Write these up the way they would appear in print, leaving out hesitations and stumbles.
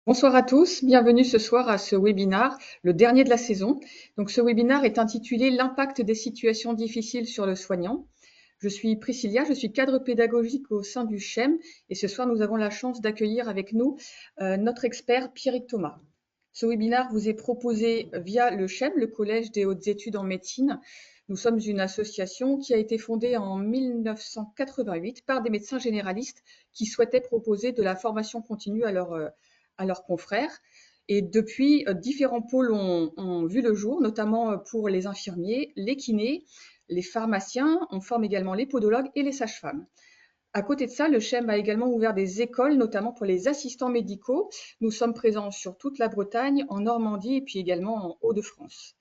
Bonsoir à tous, bienvenue ce soir à ce webinaire, le dernier de la saison. Donc ce webinaire est intitulé L'impact des situations difficiles sur le soignant. Je suis Priscilla, je suis cadre pédagogique au sein du CHEM et ce soir nous avons la chance d'accueillir avec nous notre expert Pierrick Thomas. Ce webinaire vous est proposé via le CHEM, le Collège des hautes études en médecine. Nous sommes une association qui a été fondée en 1988 par des médecins généralistes qui souhaitaient proposer de la formation continue à leurs confrères. Et depuis, différents pôles ont vu le jour, notamment pour les infirmiers, les kinés, les pharmaciens. On forme également les podologues et les sages-femmes. À côté de ça, le CHEM a également ouvert des écoles, notamment pour les assistants médicaux. Nous sommes présents sur toute la Bretagne, en Normandie et puis également en Hauts-de-France.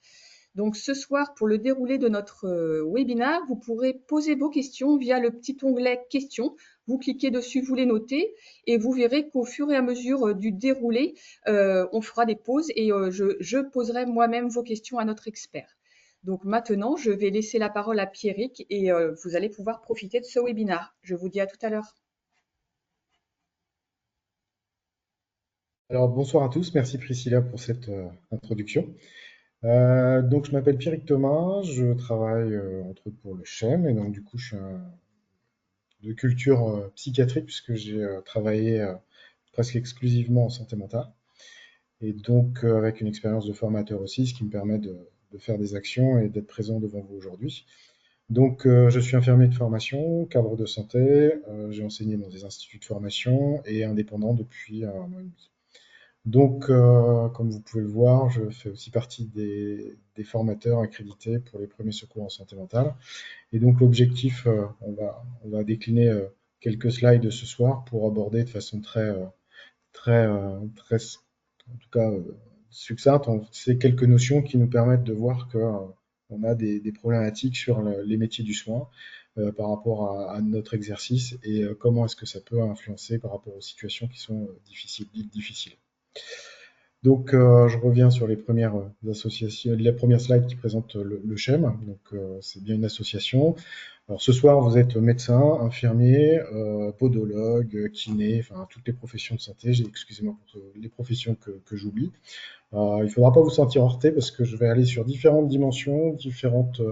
Donc ce soir, pour le déroulé de notre webinaire, vous pourrez poser vos questions via le petit onglet questions. Vous cliquez dessus, vous les notez et vous verrez qu'au fur et à mesure du déroulé, on fera des pauses et je poserai moi-même vos questions à notre expert. Donc maintenant, je vais laisser la parole à Pierrick et vous allez pouvoir profiter de ce webinaire. Je vous dis à tout à l'heure. Alors bonsoir à tous, merci Priscilla pour cette introduction. Donc je m'appelle Pierrick Thomas, je travaille entre autres pour le CHEM et donc du coup je suis de culture psychiatrique puisque j'ai travaillé presque exclusivement en santé mentale et donc avec une expérience de formateur aussi, ce qui me permet de faire des actions et d'être présent devant vous aujourd'hui. Donc je suis infirmier de formation, cadre de santé, j'ai enseigné dans des instituts de formation et indépendant depuis un an et demi. Donc, comme vous pouvez le voir, je fais aussi partie des formateurs accrédités pour les premiers secours en santé mentale. Et donc, l'objectif, on va décliner quelques slides ce soir pour aborder de façon très, en tout cas, succincte, ces quelques notions qui nous permettent de voir que, on a des problématiques sur les métiers du soin par rapport à notre exercice et comment est-ce que ça peut influencer par rapport aux situations qui sont difficiles. Donc, je reviens sur les premières associations, la première slide qui présente le CHEM. Donc, c'est bien une association. Alors, ce soir, vous êtes médecin, infirmier, podologue, kiné, enfin, toutes les professions de santé. Excusez-moi pour les professions que j'oublie. Il ne faudra pas vous sentir heurté parce que je vais aller sur différentes dimensions, différentes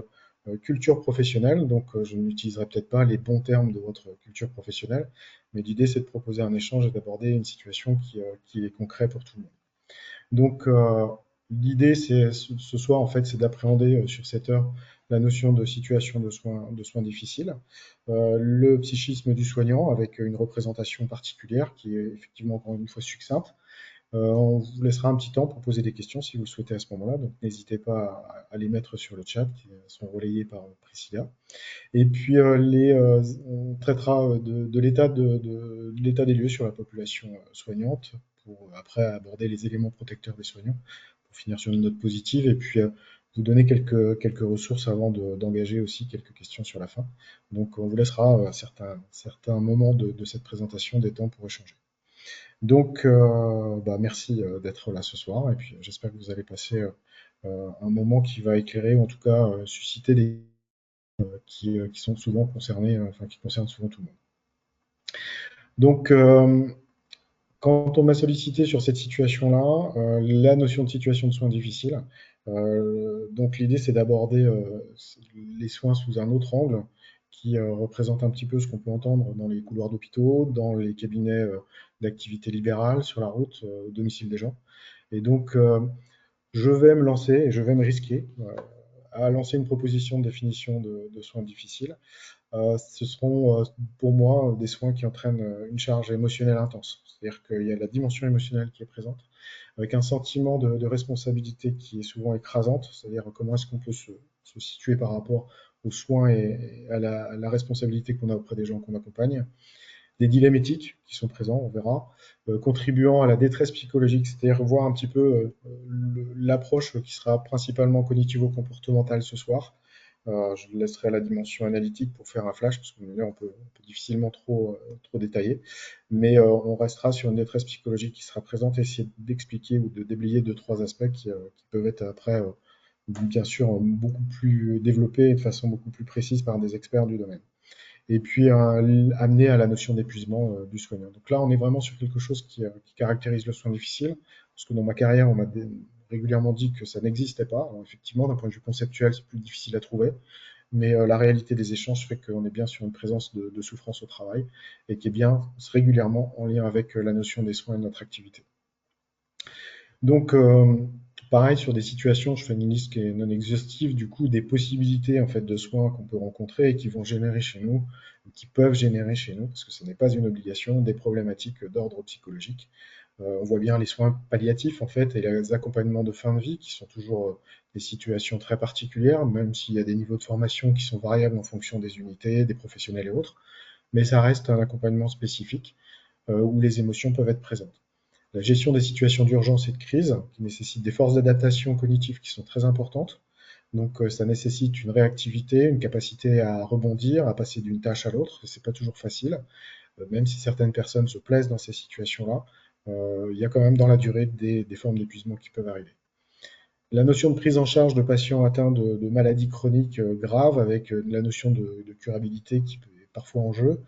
cultures professionnelles. Donc, je n'utiliserai peut-être pas les bons termes de votre culture professionnelle, mais l'idée, c'est de proposer un échange et d'aborder une situation qui est concrète pour tout le monde. Donc, l'idée, ce soir, en fait, c'est d'appréhender sur cette heure la notion de situation de soins difficiles, le psychisme du soignant avec une représentation particulière qui est effectivement encore une fois succincte. On vous laissera un petit temps pour poser des questions si vous le souhaitez à ce moment-là, donc n'hésitez pas à les mettre sur le chat qui sont relayés par Priscilla. Et puis on traitera de l'état des lieux sur la population soignante pour après aborder les éléments protecteurs des soignants pour finir sur une note positive et puis vous donner quelques ressources avant d'engager aussi quelques questions sur la fin. Donc on vous laissera à certains moments de cette présentation des temps pour échanger. Donc merci d'être là ce soir et puis j'espère que vous allez passer un moment qui va éclairer ou en tout cas susciter des qui sont souvent concernés, enfin qui concernent souvent tout le monde. Donc, quand on m'a sollicité sur cette situation-là, la notion de situation de soins difficiles, donc l'idée c'est d'aborder les soins sous un autre angle qui représente un petit peu ce qu'on peut entendre dans les couloirs d'hôpitaux, dans les cabinets d'activité libérale, sur la route, au domicile des gens. Et donc, je vais me lancer et je vais me risquer à lancer une proposition de définition de soins difficiles. Ce seront pour moi des soins qui entraînent une charge émotionnelle intense. C'est-à-dire qu'il y a la dimension émotionnelle qui est présente, avec un sentiment de responsabilité qui est souvent écrasante, c'est-à-dire comment est-ce qu'on peut se situer par rapport aux soins et à la responsabilité qu'on a auprès des gens qu'on accompagne. Des dilemmes éthiques qui sont présents, on verra, contribuant à la détresse psychologique, c'est-à-dire voir un petit peu l'approche qui sera principalement cognitivo-comportementale ce soir. Je laisserai la dimension analytique pour faire un flash, parce que là, on peut difficilement trop détailler. Mais on restera sur une détresse psychologique qui sera présente et essayer d'expliquer ou de déblayer deux, trois aspects qui peuvent être après, bien sûr, beaucoup plus développés et de façon beaucoup plus précise par des experts du domaine. et puis amener à la notion d'épuisement du soignant. Donc là, on est vraiment sur quelque chose qui caractérise le soin difficile, parce que dans ma carrière, on m'a régulièrement dit que ça n'existait pas. Alors, effectivement, d'un point de vue conceptuel, c'est plus difficile à trouver, mais la réalité des échanges fait qu'on est bien sur une présence de souffrance au travail et qui est bien régulièrement en lien avec la notion des soins et de notre activité. Donc, pareil, sur des situations, je fais une liste qui est non exhaustive, du coup, des possibilités en fait de soins qu'on peut rencontrer et qui vont générer chez nous, ou qui peuvent générer chez nous, parce que ce n'est pas une obligation, des problématiques d'ordre psychologique. On voit bien les soins palliatifs en fait et les accompagnements de fin de vie qui sont toujours des situations très particulières, même s'il y a des niveaux de formation qui sont variables en fonction des unités, des professionnels et autres, mais ça reste un accompagnement spécifique où les émotions peuvent être présentes. La gestion des situations d'urgence et de crise, qui nécessitent des forces d'adaptation cognitive qui sont très importantes. Donc ça nécessite une réactivité, une capacité à rebondir, à passer d'une tâche à l'autre. C'est pas toujours facile, même si certaines personnes se plaisent dans ces situations-là. Il y a quand même dans la durée des formes d'épuisement qui peuvent arriver. La notion de prise en charge de patients atteints de maladies chroniques graves, avec la notion de curabilité qui est parfois en jeu,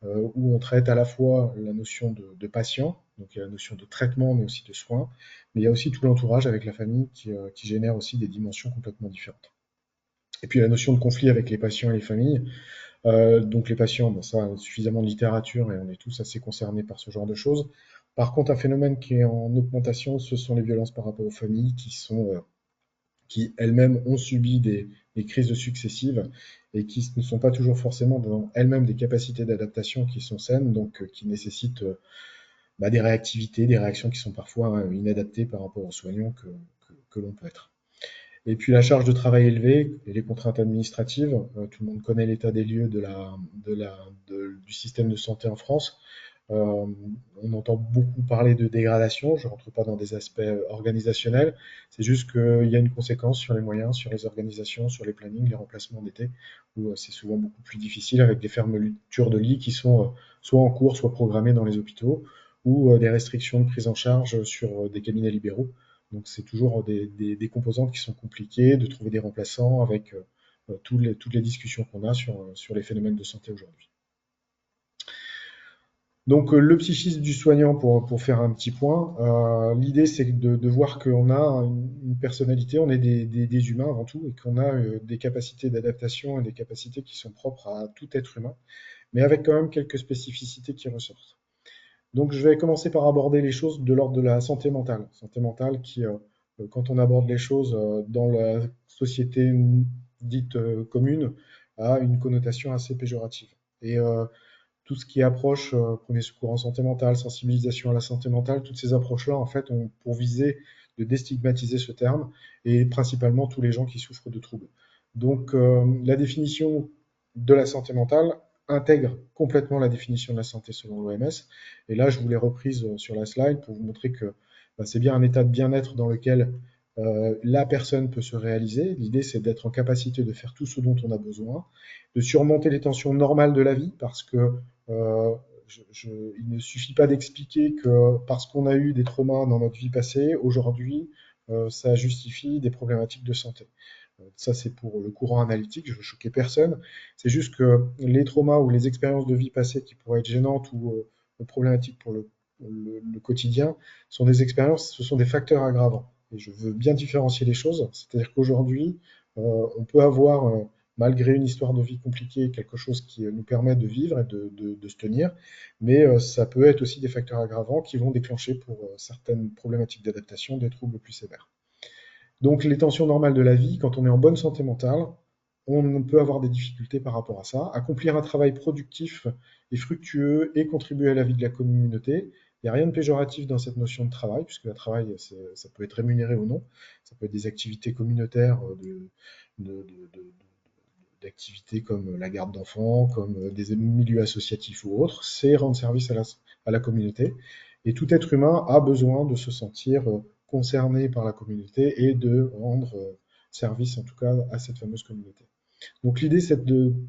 où on traite à la fois la notion de patient, donc il y a la notion de traitement, mais aussi de soins, mais il y a aussi tout l'entourage avec la famille qui génère aussi des dimensions complètement différentes. Et puis la notion de conflit avec les patients et les familles. Donc les patients, bon, ça, suffisamment de littérature et on est tous assez concernés par ce genre de choses. Par contre, un phénomène qui est en augmentation, ce sont les violences par rapport aux familles qui elles-mêmes ont subi des crises successives et qui ne sont pas toujours forcément dans elles-mêmes des capacités d'adaptation qui sont saines, donc qui nécessitent des réactivités, des réactions qui sont parfois inadaptées par rapport aux soignants que l'on peut être. Et puis la charge de travail élevée et les contraintes administratives. Tout le monde connaît l'état des lieux du système de santé en France. Euh, on entend beaucoup parler de dégradation, je ne rentre pas dans des aspects organisationnels, c'est juste qu'il y a une conséquence sur les moyens, sur les organisations, sur les plannings, les remplacements d'été, où c'est souvent beaucoup plus difficile avec des fermetures de lits qui sont soit en cours, soit programmées dans les hôpitaux, ou des restrictions de prise en charge sur des cabinets libéraux. Donc c'est toujours des composantes qui sont compliquées, de trouver des remplaçants avec toutes les discussions qu'on a sur les phénomènes de santé aujourd'hui. Donc le psychisme du soignant, pour faire un petit point, l'idée c'est de voir qu'on a une personnalité, on est des humains avant tout, et qu'on a des capacités d'adaptation et des capacités qui sont propres à tout être humain, mais avec quand même quelques spécificités qui ressortent. Donc je vais commencer par aborder les choses de l'ordre de la santé mentale. Santé mentale qui, quand on aborde les choses dans la société dite commune, a une connotation assez péjorative. Et tout ce qui approche premier secours en santé mentale, sensibilisation à la santé mentale, toutes ces approches-là, en fait, ont pour viser de déstigmatiser ce terme et principalement tous les gens qui souffrent de troubles. Donc, la définition de la santé mentale intègre complètement la définition de la santé selon l'OMS. Et là, je vous l'ai reprise sur la slide pour vous montrer que c'est bien un état de bien-être dans lequel la personne peut se réaliser. L'idée, c'est d'être en capacité de faire tout ce dont on a besoin, de surmonter les tensions normales de la vie, parce que il ne suffit pas d'expliquer que parce qu'on a eu des traumas dans notre vie passée, aujourd'hui, ça justifie des problématiques de santé. Ça, c'est pour le courant analytique, je ne veux choquer personne. C'est juste que les traumas ou les expériences de vie passée qui pourraient être gênantes ou problématiques pour le quotidien sont des expériences, ce sont des facteurs aggravants. Et je veux bien différencier les choses. C'est-à-dire qu'aujourd'hui, on peut avoir, malgré une histoire de vie compliquée, quelque chose qui nous permet de vivre et de se tenir, mais ça peut être aussi des facteurs aggravants qui vont déclencher pour certaines problématiques d'adaptation des troubles plus sévères. Donc les tensions normales de la vie, quand on est en bonne santé mentale, on peut avoir des difficultés par rapport à ça. Accomplir un travail productif et fructueux et contribuer à la vie de la communauté. Il n'y a rien de péjoratif dans cette notion de travail, puisque le travail, ça peut être rémunéré ou non. Ça peut être des activités communautaires, d'activités comme la garde d'enfants, comme des milieux associatifs ou autres. C'est rendre service à la communauté. Et tout être humain a besoin de se sentir concerné par la communauté et de rendre service en tout cas à cette fameuse communauté. Donc l'idée c'est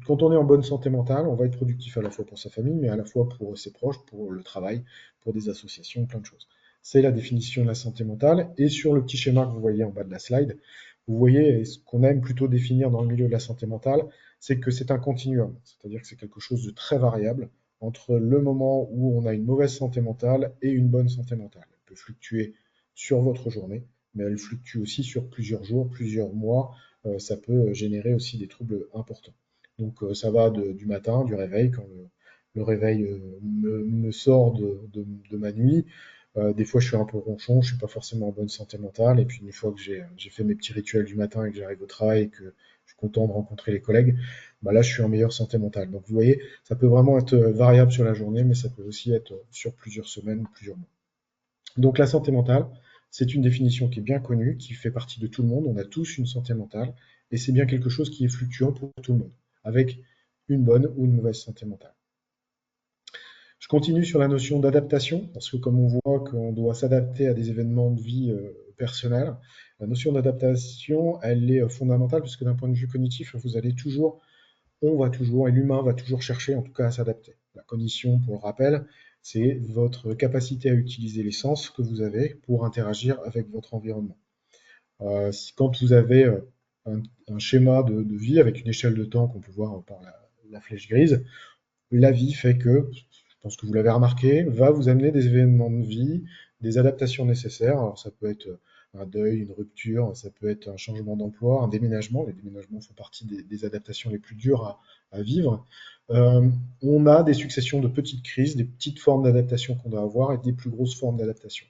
quand on est en bonne santé mentale, on va être productif à la fois pour sa famille, mais à la fois pour ses proches, pour le travail, pour des associations, plein de choses. C'est la définition de la santé mentale. Et sur le petit schéma que vous voyez en bas de la slide, vous voyez ce qu'on aime plutôt définir dans le milieu de la santé mentale, c'est que c'est un continuum, c'est-à-dire que c'est quelque chose de très variable entre le moment où on a une mauvaise santé mentale et une bonne santé mentale. Elle peut fluctuer sur votre journée, mais elle fluctue aussi sur plusieurs jours, plusieurs mois. Ça peut générer aussi des troubles importants. Donc ça va du matin, du réveil, quand le réveil me sort de ma nuit. Des fois, je suis un peu ronchon, je suis pas forcément en bonne santé mentale. Et puis, une fois que j'ai fait mes petits rituels du matin et que j'arrive au travail et que je suis content de rencontrer les collègues, bah là, je suis en meilleure santé mentale. Donc, vous voyez, ça peut vraiment être variable sur la journée, mais ça peut aussi être sur plusieurs semaines, plusieurs mois. Donc, la santé mentale, c'est une définition qui est bien connue, qui fait partie de tout le monde. On a tous une santé mentale, et c'est bien quelque chose qui est fluctuant pour tout le monde, avec une bonne ou une mauvaise santé mentale. Je continue sur la notion d'adaptation, parce que comme on voit qu'on doit s'adapter à des événements de vie personnels, la notion d'adaptation, elle est fondamentale, puisque d'un point de vue cognitif, vous allez toujours, on va toujours, et l'humain va toujours chercher en tout cas à s'adapter. La cognition, pour le rappel, c'est votre capacité à utiliser les sens que vous avez pour interagir avec votre environnement. Quand vous avez un schéma de vie avec une échelle de temps qu'on peut voir par la flèche grise, la vie fait que, je pense que vous l'avez remarqué, va vous amener des événements de vie, des adaptations nécessaires. Alors ça peut être un deuil, une rupture, ça peut être un changement d'emploi, un déménagement. Les déménagements font partie des adaptations les plus dures à vivre. Euh, on a des successions de petites crises, des petites formes d'adaptation qu'on doit avoir et des plus grosses formes d'adaptation.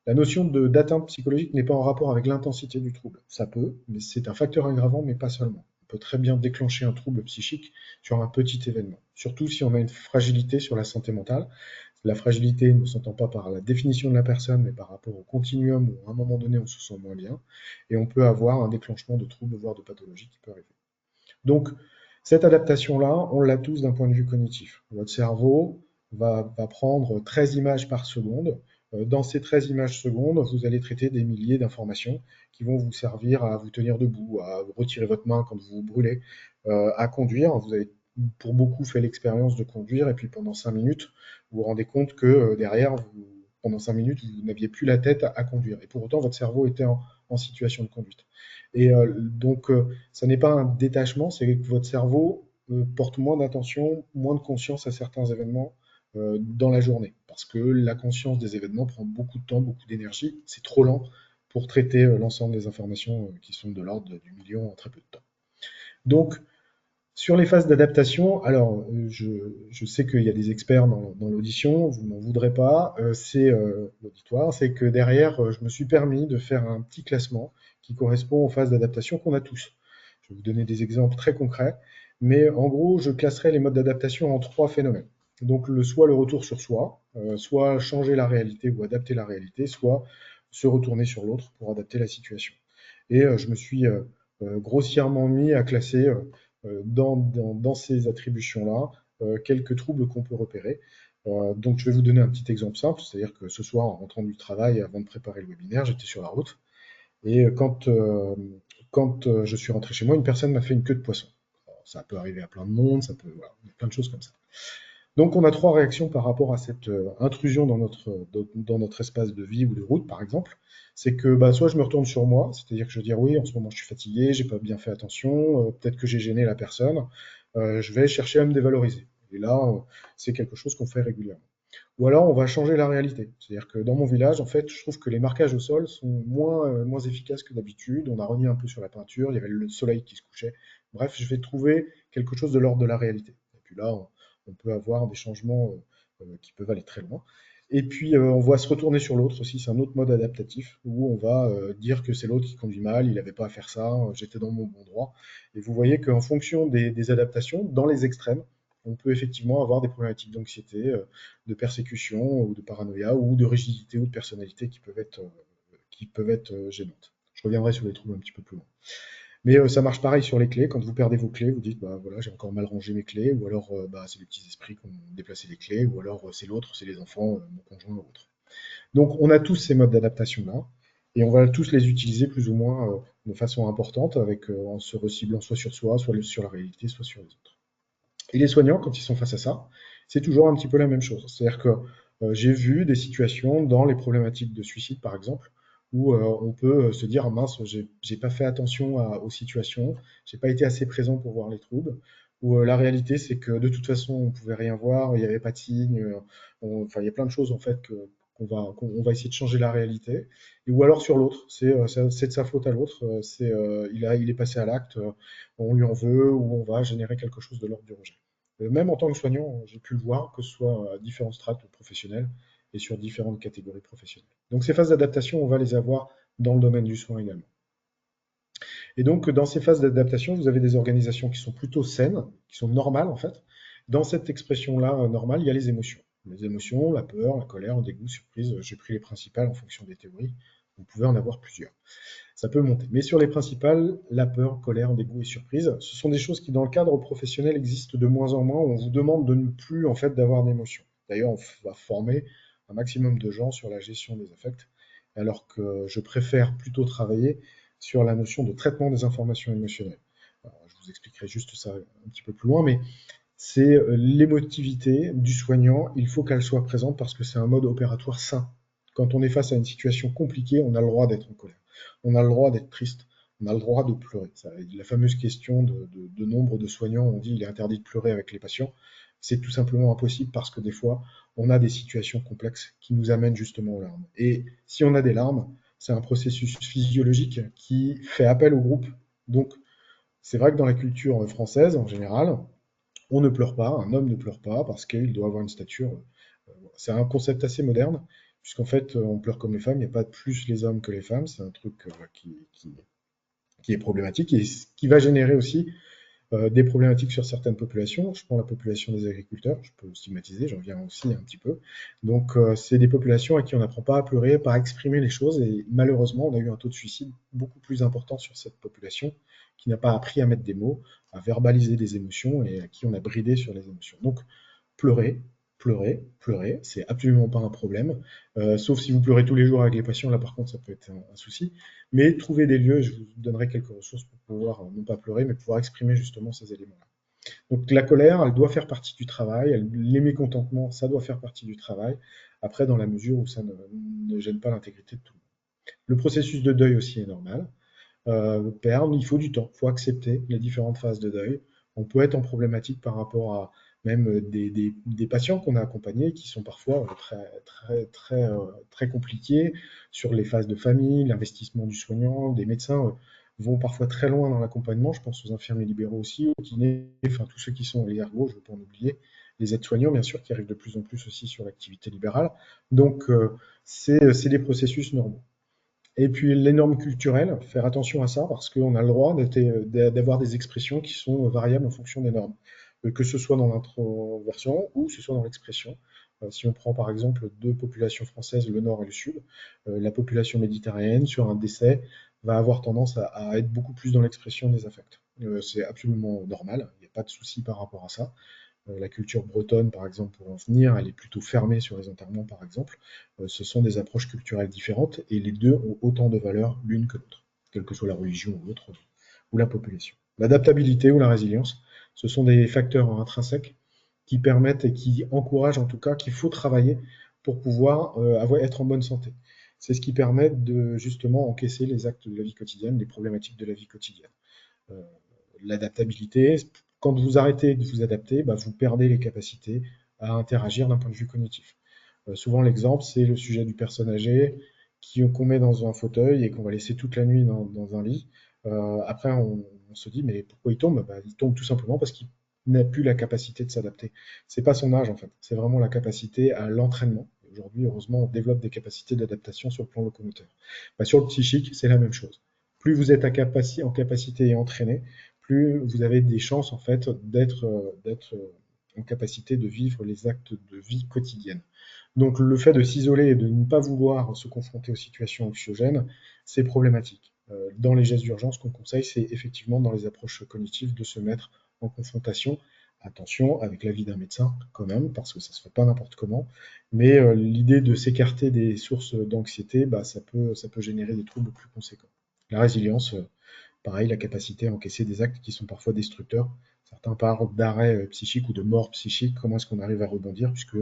La notion d'atteinte psychologique n'est pas en rapport avec l'intensité du trouble. Ça peut, mais c'est un facteur aggravant, mais pas seulement. On peut très bien déclencher un trouble psychique sur un petit événement, surtout si on a une fragilité sur la santé mentale. La fragilité ne s'entend pas par la définition de la personne, mais par rapport au continuum où à un moment donné on se sent moins bien, et on peut avoir un déclenchement de troubles, voire de pathologie qui peut arriver. Donc, cette adaptation-là, on l'a tous d'un point de vue cognitif. Votre cerveau va prendre 13 images par seconde. Dans ces 13 images secondes, vous allez traiter des milliers d'informations qui vont vous servir à vous tenir debout, à retirer votre main quand vous vous brûlez, à conduire. Vous avez pour beaucoup fait l'expérience de conduire et puis pendant 5 minutes, vous vous rendez compte que derrière, pendant 5 minutes, vous n'aviez plus la tête à conduire. Et pour autant, votre cerveau était en situation de conduite. Et donc, ça n'est pas un détachement, c'est que votre cerveau porte moins d'attention, moins de conscience à certains événements dans la journée. Parce que la conscience des événements prend beaucoup de temps, beaucoup d'énergie. C'est trop lent pour traiter l'ensemble des informations qui sont de l'ordre du million en très peu de temps. Donc, sur les phases d'adaptation, alors je sais qu'il y a des experts dans l'audition, vous m'en voudrez pas, c'est l'auditoire, c'est que derrière, je me suis permis de faire un petit classement qui correspond aux phases d'adaptation qu'on a tous. Je vais vous donner des exemples très concrets, mais en gros, je classerai les modes d'adaptation en trois phénomènes. Donc soit le retour sur soi, soit changer la réalité ou adapter la réalité, soit se retourner sur l'autre pour adapter la situation. Et je me suis grossièrement mis à classer dans ces attributions-là quelques troubles qu'on peut repérer. Donc, je vais vous donner un petit exemple simple, c'est-à-dire que ce soir, en rentrant du travail, avant de préparer le webinaire, j'étais sur la route, et quand je suis rentré chez moi, une personne m'a fait une queue de poisson. Alors, ça peut arriver à plein de monde, ça peut, voilà, il y a plein de choses comme ça. Donc, on a trois réactions par rapport à cette intrusion dans notre espace de vie ou de route, par exemple. C'est que bah, soit je me retourne sur moi, c'est-à-dire que je vais dire oui, en ce moment je suis fatigué, j'ai pas bien fait attention, peut-être que j'ai gêné la personne, je vais chercher à me dévaloriser. Et là, c'est quelque chose qu'on fait régulièrement. Ou alors, on va changer la réalité. C'est-à-dire que dans mon village, en fait, je trouve que les marquages au sol sont moins efficaces que d'habitude. On a remis un peu sur la peinture, il y avait le soleil qui se couchait. Bref, je vais trouver quelque chose de l'ordre de la réalité. Et puis là, on peut avoir des changements qui peuvent aller très loin. Et puis, on va se retourner sur l'autre aussi. C'est un autre mode adaptatif où on va dire que c'est l'autre qui conduit mal, il n'avait pas à faire ça, j'étais dans mon bon droit. Et vous voyez qu'en fonction des adaptations, dans les extrêmes, on peut effectivement avoir des problématiques d'anxiété, de persécution ou de paranoïa ou de rigidité ou de personnalité qui peuvent être gênantes. Je reviendrai sur les troubles un petit peu plus loin. Mais ça marche pareil sur les clés. Quand vous perdez vos clés, vous dites bah voilà, j'ai encore mal rangé mes clés, ou alors bah, c'est les petits esprits qui ont déplacé les clés, ou alors c'est l'autre, c'est les enfants, mon conjoint ou autre. Donc on a tous ces modes d'adaptation-là, et on va tous les utiliser plus ou moins de façon importante, en se reciblant soit sur soi, soit sur la réalité, soit sur les autres. Et les soignants, quand ils sont face à ça, c'est toujours un petit peu la même chose. C'est-à-dire que j'ai vu des situations dans les problématiques de suicide, par exemple, où on peut se dire, ah mince, j'ai pas fait attention aux situations, j'ai pas été assez présent pour voir les troubles, où la réalité c'est que de toute façon on pouvait rien voir, il n'y avait pas de signe, enfin il y a plein de choses en fait qu'on va essayer de changer la réalité, et ou alors sur l'autre, c'est de sa faute à l'autre, il est passé à l'acte, on lui en veut, ou on va générer quelque chose de l'ordre du rejet. Même en tant que soignant, j'ai pu le voir, que ce soit à différentes strates professionnelles et sur différentes catégories professionnelles. Donc ces phases d'adaptation, on va les avoir dans le domaine du soin également. Et donc dans ces phases d'adaptation, vous avez des organisations qui sont plutôt saines, qui sont normales en fait. Dans cette expression-là normale, il y a les émotions. Les émotions, la peur, la colère, le dégoût, surprise, j'ai pris les principales en fonction des théories. Vous pouvez en avoir plusieurs. Ça peut monter. Mais sur les principales, la peur, colère, dégoût et surprise, ce sont des choses qui, dans le cadre professionnel, existent de moins en moins. On vous demande de ne plus, en fait, d'avoir d'émotions. D'ailleurs, on va former un maximum de gens sur la gestion des affects, alors que je préfère plutôt travailler sur la notion de traitement des informations émotionnelles. Alors, je vous expliquerai juste ça un petit peu plus loin, mais c'est l'émotivité du soignant, il faut qu'elle soit présente parce que c'est un mode opératoire sain. Quand on est face à une situation compliquée, on a le droit d'être en colère, on a le droit d'être triste, on a le droit de pleurer. La fameuse question de nombre de soignants, on dit il est interdit de pleurer avec les patients, c'est tout simplement impossible parce que des fois, on a des situations complexes qui nous amènent justement aux larmes. Et si on a des larmes, c'est un processus physiologique qui fait appel au groupe. Donc, c'est vrai que dans la culture française, en général, on ne pleure pas, un homme ne pleure pas parce qu'il doit avoir une stature. C'est un concept assez moderne, puisqu'en fait, on pleure comme les femmes, il n'y a pas plus les hommes que les femmes, c'est un truc qui est problématique et qui va générer aussi des problématiques sur certaines populations. Je prends la population des agriculteurs, je peux stigmatiser, j'en viens aussi un petit peu. Donc, c'est des populations à qui on n'apprend pas à pleurer, pas à exprimer les choses, et malheureusement, on a eu un taux de suicide beaucoup plus important sur cette population qui n'a pas appris à mettre des mots, à verbaliser des émotions et à qui on a bridé sur les émotions. Donc, pleurer, pleurer, pleurer, c'est absolument pas un problème, sauf si vous pleurez tous les jours avec les patients, là par contre ça peut être un souci, mais trouver des lieux, je vous donnerai quelques ressources pour pouvoir, non pas pleurer, mais pouvoir exprimer justement ces éléments-là. Donc la colère, elle doit faire partie du travail, les mécontentements, ça doit faire partie du travail, après dans la mesure où ça ne gêne pas l'intégrité de tout le monde. Le processus de deuil aussi est normal, perdre, il faut du temps, il faut accepter les différentes phases de deuil. On peut être en problématique par rapport à même des patients qu'on a accompagnés qui sont parfois très compliqués sur les phases de famille, l'investissement du soignant, des médecins vont parfois très loin dans l'accompagnement, je pense aux infirmiers libéraux aussi, aux kinés, enfin tous ceux qui sont les ergots, je ne veux pas en oublier, les aides-soignants bien sûr qui arrivent de plus en plus aussi sur l'activité libérale. Donc c'est des processus normaux. Et puis les normes culturelles, faire attention à ça parce qu'on a le droit d'avoir des expressions qui sont variables en fonction des normes, que ce soit dans l'introversion ou que ce soit dans l'expression. Si on prend par exemple deux populations françaises, le nord et le sud, la population méditerranéenne sur un décès va avoir tendance à être beaucoup plus dans l'expression des affects. C'est absolument normal, il n'y a pas de souci par rapport à ça. La culture bretonne, par exemple, pour en venir, elle est plutôt fermée sur les enterrements, par exemple. Ce sont des approches culturelles différentes et les deux ont autant de valeur l'une que l'autre, quelle que soit la religion ou l'autre, ou la population. L'adaptabilité ou la résilience, ce sont des facteurs intrinsèques qui permettent et qui encouragent en tout cas qu'il faut travailler pour pouvoir être en bonne santé. C'est ce qui permet de justement encaisser les actes de la vie quotidienne, les problématiques de la vie quotidienne. Euh, L'adaptabilité, quand vous arrêtez de vous adapter, bah, vous perdez les capacités à interagir d'un point de vue cognitif. Souvent, l'exemple, c'est le sujet du personne âgé qu'on met dans un fauteuil et qu'on va laisser toute la nuit dans un lit. Après, on se dit, mais pourquoi il tombe? Bah, il tombe tout simplement parce qu'il n'a plus la capacité de s'adapter. C'est pas son âge, en fait. C'est vraiment la capacité à l'entraînement. Aujourd'hui, heureusement, on développe des capacités d'adaptation sur le plan locomoteur. Bah, sur le psychique, c'est la même chose. Plus vous êtes en capacité et entraîné, plus vous avez des chances en fait d'être en capacité de vivre les actes de vie quotidienne. Donc le fait de s'isoler et de ne pas vouloir se confronter aux situations anxiogènes, c'est problématique. Dans les gestes d'urgence, ce qu'on conseille, c'est effectivement dans les approches cognitives de se mettre en confrontation. Attention, avec l'avis d'un médecin quand même, parce que ça se fait pas n'importe comment. Mais l'idée de s'écarter des sources d'anxiété, bah, ça peut générer des troubles plus conséquents. La résilience, pareil, la capacité à encaisser des actes qui sont parfois destructeurs. Certains parlent d'arrêt psychique ou de mort psychique. Comment est-ce qu'on arrive à rebondir? Puisque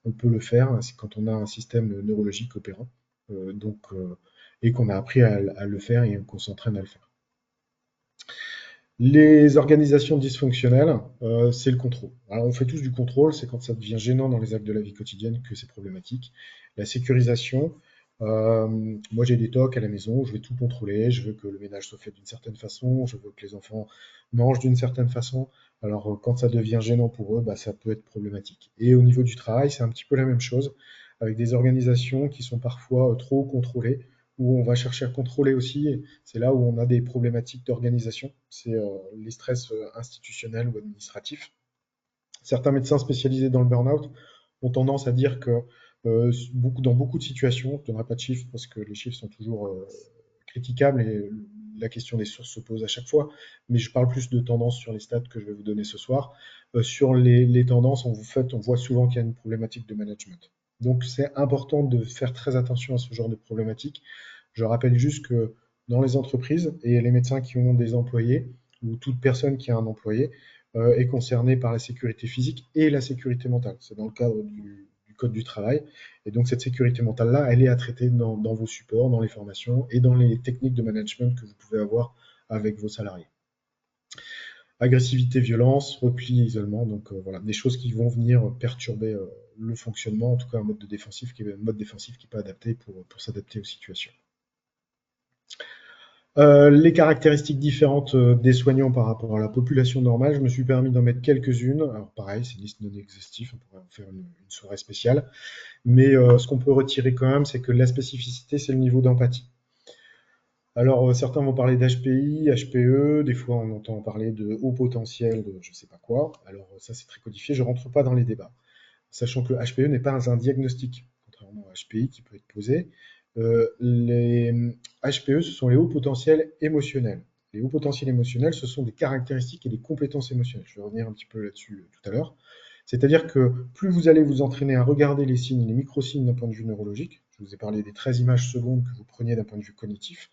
on peut le faire, c'est quand on a un système neurologique opérant. Donc, et qu'on a appris à le faire et qu'on s'entraîne à le faire. Les organisations dysfonctionnelles, c'est le contrôle. Alors on fait tous du contrôle, c'est quand ça devient gênant dans les actes de la vie quotidienne que c'est problématique. La sécurisation, moi j'ai des tocs à la maison, je vais tout contrôler, je veux que le ménage soit fait d'une certaine façon, je veux que les enfants mangent d'une certaine façon. Alors quand ça devient gênant pour eux, bah, ça peut être problématique. Et au niveau du travail, c'est un petit peu la même chose, avec des organisations qui sont parfois trop contrôlées, où on va chercher à contrôler aussi. C'est là où on a des problématiques d'organisation, c'est les stress institutionnels ou administratifs. Certains médecins spécialisés dans le burn-out ont tendance à dire que dans beaucoup de situations, je ne donnerai pas de chiffres parce que les chiffres sont toujours critiquables et la question des sources se pose à chaque fois, mais je parle plus de tendances sur les stats que je vais vous donner ce soir. Sur les tendances, on voit souvent qu'il y a une problématique de management. Donc c'est important de faire très attention à ce genre de problématique. Je rappelle juste que dans les entreprises et les médecins qui ont des employés, ou toute personne qui a un employé, est concernée par la sécurité physique et la sécurité mentale. C'est dans le cadre du Code du travail. Et donc cette sécurité mentale-là, elle est à traiter dans vos supports, dans les formations et dans les techniques de management que vous pouvez avoir avec vos salariés. Agressivité, violence, repli, isolement, donc voilà, des choses qui vont venir perturber le fonctionnement, en tout cas un mode défensif qui n'est pas adapté pour s'adapter aux situations. Les caractéristiques différentes des soignants par rapport à la population normale, je me suis permis d'en mettre quelques-unes. Alors pareil, c'est une liste non exhaustive, on pourrait en faire une soirée spéciale. Mais ce qu'on peut retirer quand même, c'est que la spécificité, c'est le niveau d'empathie. Alors certains vont parler d'HPI, HPE, des fois on entend parler de haut potentiel, de je sais pas quoi. Alors ça c'est très codifié, je rentre pas dans les débats. Sachant que HPE n'est pas un diagnostic, contrairement à HPI qui peut être posé. Les HPE, ce sont les hauts potentiels émotionnels. Les hauts potentiels émotionnels, ce sont des caractéristiques et des compétences émotionnelles. Je vais revenir un petit peu là-dessus tout à l'heure. C'est-à-dire que plus vous allez vous entraîner à regarder les signes, les micro-signes d'un point de vue neurologique, je vous ai parlé des 13 images secondes que vous preniez d'un point de vue cognitif,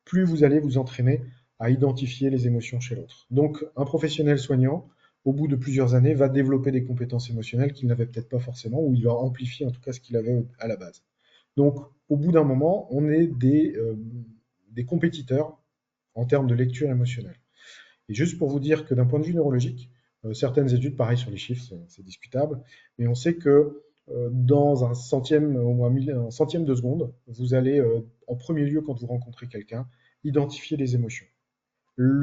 plus vous allez vous entraîner à identifier les émotions chez l'autre. Donc un professionnel soignant, au bout de plusieurs années, va développer des compétences émotionnelles qu'il n'avait peut-être pas forcément, ou il va amplifier en tout cas ce qu'il avait à la base. Donc au bout d'un moment, on est des compétiteurs en termes de lecture émotionnelle. Et juste pour vous dire que d'un point de vue neurologique, certaines études, pareil sur les chiffres, c'est discutable, mais on sait que dans un centième, au moins un centième de seconde, vous allez, en premier lieu, quand vous rencontrez quelqu'un, identifier les émotions.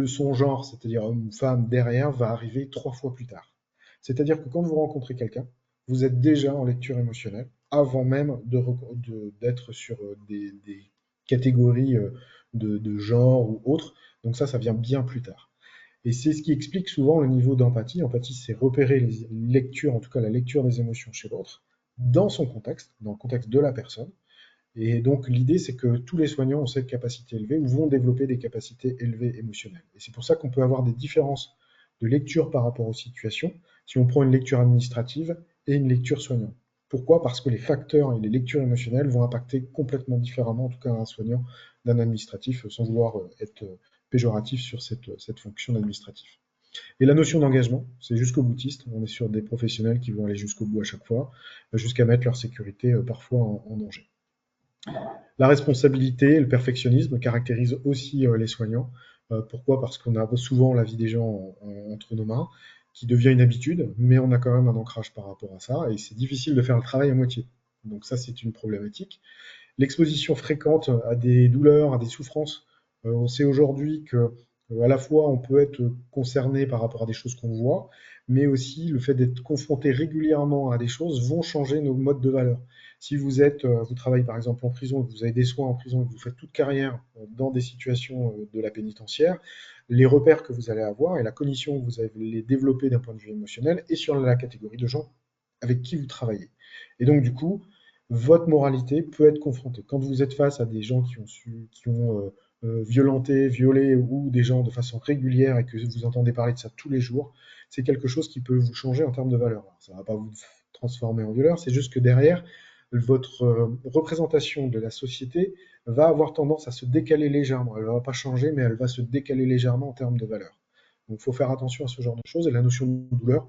Son genre, c'est-à-dire homme ou femme, derrière, va arriver 3 fois plus tard. C'est-à-dire que quand vous rencontrez quelqu'un, vous êtes déjà en lecture émotionnelle, avant même d'être sur des catégories de genre ou autres. Donc ça vient bien plus tard. Et c'est ce qui explique souvent le niveau d'empathie. Empathie, c'est repérer les lectures, en tout cas la lecture des émotions chez l'autre, dans son contexte, dans le contexte de la personne. Et donc l'idée, c'est que tous les soignants ont cette capacité élevée ou vont développer des capacités élevées émotionnelles. Et c'est pour ça qu'on peut avoir des différences de lecture par rapport aux situations si on prend une lecture administrative et une lecture soignante. Pourquoi? Parce que les facteurs et les lectures émotionnelles vont impacter complètement différemment, en tout cas un soignant d'un administratif, sans vouloir être péjoratif sur cette fonction d'administratif. Et la notion d'engagement, c'est jusqu'au boutiste. On est sur des professionnels qui vont aller jusqu'au bout à chaque fois, jusqu'à mettre leur sécurité parfois en danger. La responsabilité et le perfectionnisme caractérisent aussi les soignants. Pourquoi? Parce qu'on a souvent la vie des gens entre nos mains, qui devient une habitude, mais on a quand même un ancrage par rapport à ça, et c'est difficile de faire le travail à moitié. Donc ça, c'est une problématique. L'exposition fréquente à des douleurs, à des souffrances. On sait aujourd'hui que à la fois on peut être concerné par rapport à des choses qu'on voit, mais aussi le fait d'être confronté régulièrement à des choses vont changer nos modes de valeur. Si vous travaillez par exemple en prison, vous avez des soins en prison et que vous faites toute carrière dans des situations de la pénitentiaire, les repères que vous allez avoir et la cognition que vous allez développer d'un point de vue émotionnel est sur la catégorie de gens avec qui vous travaillez. Et donc du coup, votre moralité peut être confrontée. Quand vous êtes face à des gens qui ont violenté, violé ou des gens de façon régulière et que vous entendez parler de ça tous les jours, c'est quelque chose qui peut vous changer en termes de valeur. Alors, ça ne va pas vous transformer en violeur, c'est juste que derrière, votre représentation de la société va avoir tendance à se décaler légèrement. Elle ne va pas changer, mais elle va se décaler légèrement en termes de valeur. Donc il faut faire attention à ce genre de choses. Et la notion de douleur,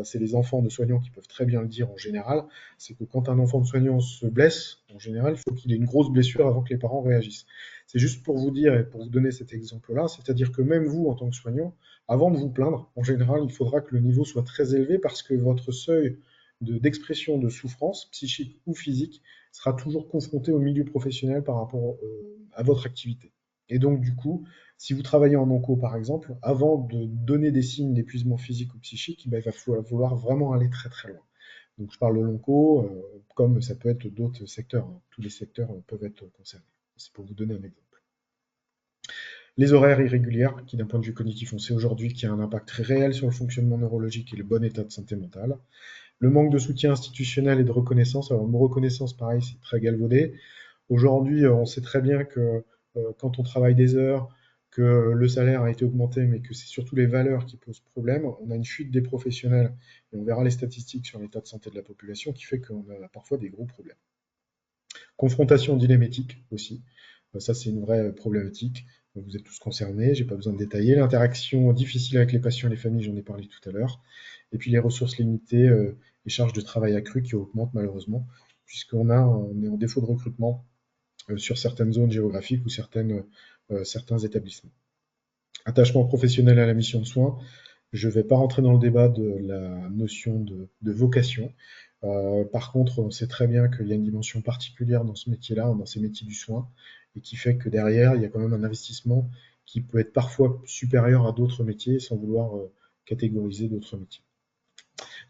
c'est les enfants de soignants qui peuvent très bien le dire en général, c'est que quand un enfant de soignant se blesse, en général, il faut qu'il ait une grosse blessure avant que les parents réagissent. C'est juste pour vous dire et pour vous donner cet exemple-là, c'est-à-dire que même vous, en tant que soignant, avant de vous plaindre, en général, il faudra que le niveau soit très élevé parce que votre seuil d'expression de souffrance, psychique ou physique, sera toujours confronté au milieu professionnel par rapport à votre activité. Et donc, du coup, si vous travaillez en onco, par exemple, avant de donner des signes d'épuisement physique ou psychique, ben, il va falloir vraiment aller très très loin. Donc, je parle de l'onco, comme ça peut être d'autres secteurs, hein. Tous les secteurs peuvent être concernés. C'est pour vous donner un exemple. Les horaires irréguliers, qui d'un point de vue cognitif, on sait aujourd'hui qu'il y a un impact très réel sur le fonctionnement neurologique et le bon état de santé mentale. Le manque de soutien institutionnel et de reconnaissance. Alors, le mot reconnaissance, pareil, c'est très galvaudé. Aujourd'hui, on sait très bien que quand on travaille des heures, que le salaire a été augmenté, mais que c'est surtout les valeurs qui posent problème. On a une fuite des professionnels, et on verra les statistiques sur l'état de santé de la population, qui fait qu'on a parfois des gros problèmes. Confrontation dilemmatique aussi. Ça, c'est une vraie problématique. Vous êtes tous concernés, j'ai pas besoin de détailler. L'interaction difficile avec les patients et les familles, j'en ai parlé tout à l'heure. Et puis les ressources limitées, les charges de travail accrues qui augmentent malheureusement, puisqu'on on est en défaut de recrutement sur certaines zones géographiques ou certains établissements. Attachement professionnel à la mission de soins. Je ne vais pas rentrer dans le débat de la notion de vocation. Par contre, on sait très bien qu'il y a une dimension particulière dans ce métier-là, dans ces métiers du soin, et qui fait que derrière, il y a quand même un investissement qui peut être parfois supérieur à d'autres métiers, sans vouloir catégoriser d'autres métiers.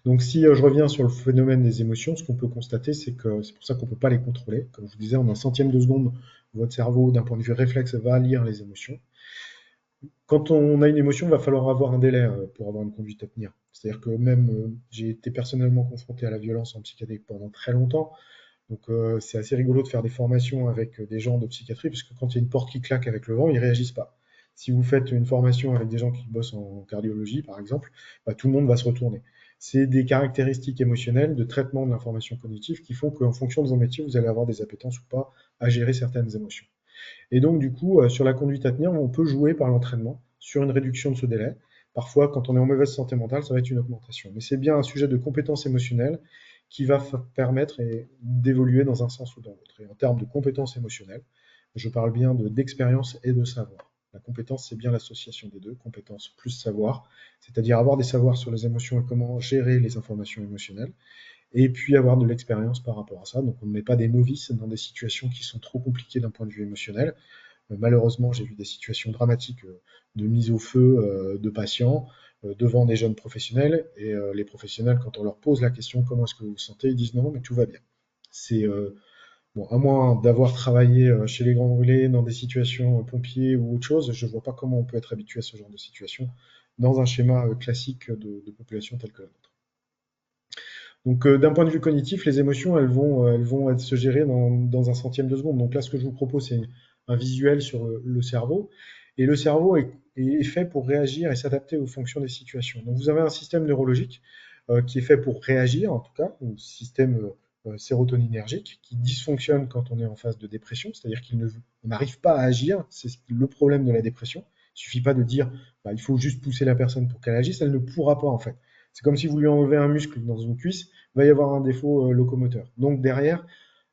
Donc si je reviens sur le phénomène des émotions, ce qu'on peut constater, c'est que c'est pour ça qu'on ne peut pas les contrôler. Comme je vous disais, en un centième de seconde, votre cerveau, d'un point de vue réflexe, va lire les émotions. Quand on a une émotion, il va falloir avoir un délai pour avoir une conduite à tenir. C'est-à-dire que même j'ai été personnellement confronté à la violence en psychiatrie pendant très longtemps. Donc c'est assez rigolo de faire des formations avec des gens de psychiatrie, parce que quand il y a une porte qui claque avec le vent, ils ne réagissent pas. Si vous faites une formation avec des gens qui bossent en cardiologie, par exemple, bah, tout le monde va se retourner. C'est des caractéristiques émotionnelles de traitement de l'information cognitive qui font qu'en fonction de vos métiers, vous allez avoir des appétences ou pas à gérer certaines émotions. Et donc, du coup, sur la conduite à tenir, on peut jouer par l'entraînement sur une réduction de ce délai. Parfois, quand on est en mauvaise santé mentale, ça va être une augmentation. Mais c'est bien un sujet de compétence émotionnelle qui va permettre d'évoluer dans un sens ou dans l'autre. Et en termes de compétences émotionnelles, je parle bien d'expérience et de savoir. La compétence, c'est bien l'association des deux, compétence plus savoir, c'est-à-dire avoir des savoirs sur les émotions et comment gérer les informations émotionnelles, et puis avoir de l'expérience par rapport à ça. Donc on ne met pas des novices dans des situations qui sont trop compliquées d'un point de vue émotionnel. Malheureusement, j'ai vu des situations dramatiques de mise au feu de patients devant des jeunes professionnels. Et les professionnels, quand on leur pose la question comment est-ce que vous vous sentez, ils disent non, mais tout va bien. C'est bon, à moins d'avoir travaillé chez les Grands Brûlés dans des situations pompiers ou autre chose, je ne vois pas comment on peut être habitué à ce genre de situation dans un schéma classique de population telle que la nôtre. Donc, d'un point de vue cognitif, les émotions, elles vont se gérer dans un centième de seconde. Donc là, ce que je vous propose, c'est un visuel sur le cerveau. Et le cerveau est fait pour réagir et s'adapter aux fonctions des situations. Donc, vous avez un système neurologique qui est fait pour réagir, en tout cas, un système sérotoninergique qui dysfonctionne quand on est en phase de dépression, c'est-à-dire qu'on n'arrive pas à agir. C'est le problème de la dépression. Il ne suffit pas de dire bah, il faut juste pousser la personne pour qu'elle agisse, elle ne pourra pas en fait. C'est comme si vous lui enlevez un muscle dans une cuisse, il va y avoir un défaut locomoteur. Donc derrière,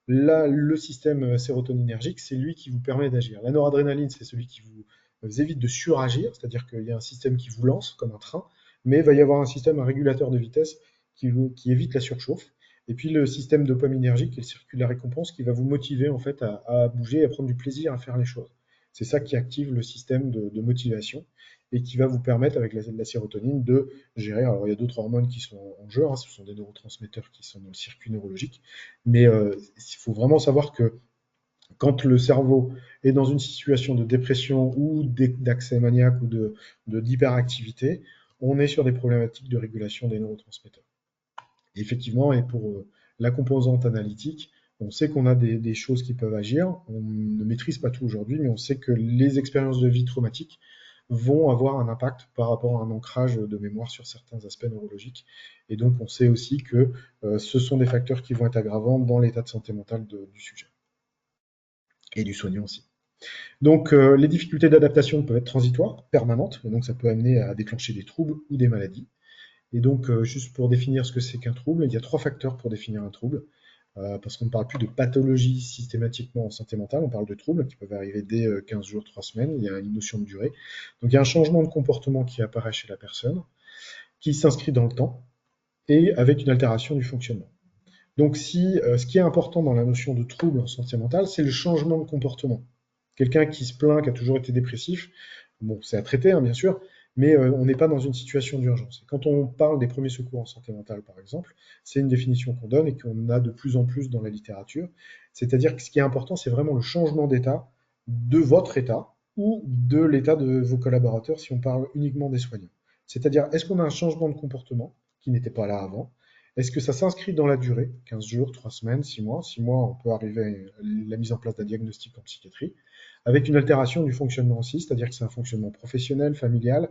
là, le système sérotoninergique, c'est lui qui vous permet d'agir. La noradrénaline, c'est celui qui vous évite de suragir, c'est-à-dire qu'il y a un système qui vous lance comme un train, mais il va y avoir un système, un régulateur de vitesse qui évite la surchauffe. Et puis le système dopaminergique, qui est le circuit de la récompense, qui va vous motiver en fait à bouger, à prendre du plaisir à faire les choses. C'est ça qui active le système de motivation et qui va vous permettre, avec la sérotonine, de gérer. Alors, il y a d'autres hormones qui sont en jeu, hein, ce sont des neurotransmetteurs qui sont dans le circuit neurologique, mais il faut vraiment savoir que quand le cerveau est dans une situation de dépression ou d'accès maniaque ou d'hyperactivité, on est sur des problématiques de régulation des neurotransmetteurs. Et effectivement, et pour la composante analytique, on sait qu'on a des choses qui peuvent agir. On ne maîtrise pas tout aujourd'hui, mais on sait que les expériences de vie traumatiques vont avoir un impact par rapport à un ancrage de mémoire sur certains aspects neurologiques. Et donc, on sait aussi que ce sont des facteurs qui vont être aggravants dans l'état de santé mentale du sujet et du soignant aussi. Donc, les difficultés d'adaptation peuvent être transitoires, permanentes, et donc ça peut amener à déclencher des troubles ou des maladies. Et donc, juste pour définir ce que c'est qu'un trouble, il y a trois facteurs pour définir un trouble, parce qu'on ne parle plus de pathologie systématiquement en santé mentale, on parle de troubles qui peuvent arriver dès 15 jours, 3 semaines, il y a une notion de durée. Donc, il y a un changement de comportement qui apparaît chez la personne, qui s'inscrit dans le temps, et avec une altération du fonctionnement. Donc, si ce qui est important dans la notion de trouble en santé mentale, c'est le changement de comportement. Quelqu'un qui se plaint, qui a toujours été dépressif, bon, c'est à traiter, hein, bien sûr, mais on n'est pas dans une situation d'urgence. Et quand on parle des premiers secours en santé mentale, par exemple, c'est une définition qu'on donne et qu'on a de plus en plus dans la littérature. C'est-à-dire que ce qui est important, c'est vraiment le changement d'état de votre état ou de l'état de vos collaborateurs si on parle uniquement des soignants. C'est-à-dire, est-ce qu'on a un changement de comportement qui n'était pas là avant? Est-ce que ça s'inscrit dans la durée, 15 jours, 3 semaines, 6 mois? 6 mois, on peut arriver à la mise en place d'un diagnostic en psychiatrie, avec une altération du fonctionnement aussi, c'est-à-dire que c'est un fonctionnement professionnel, familial,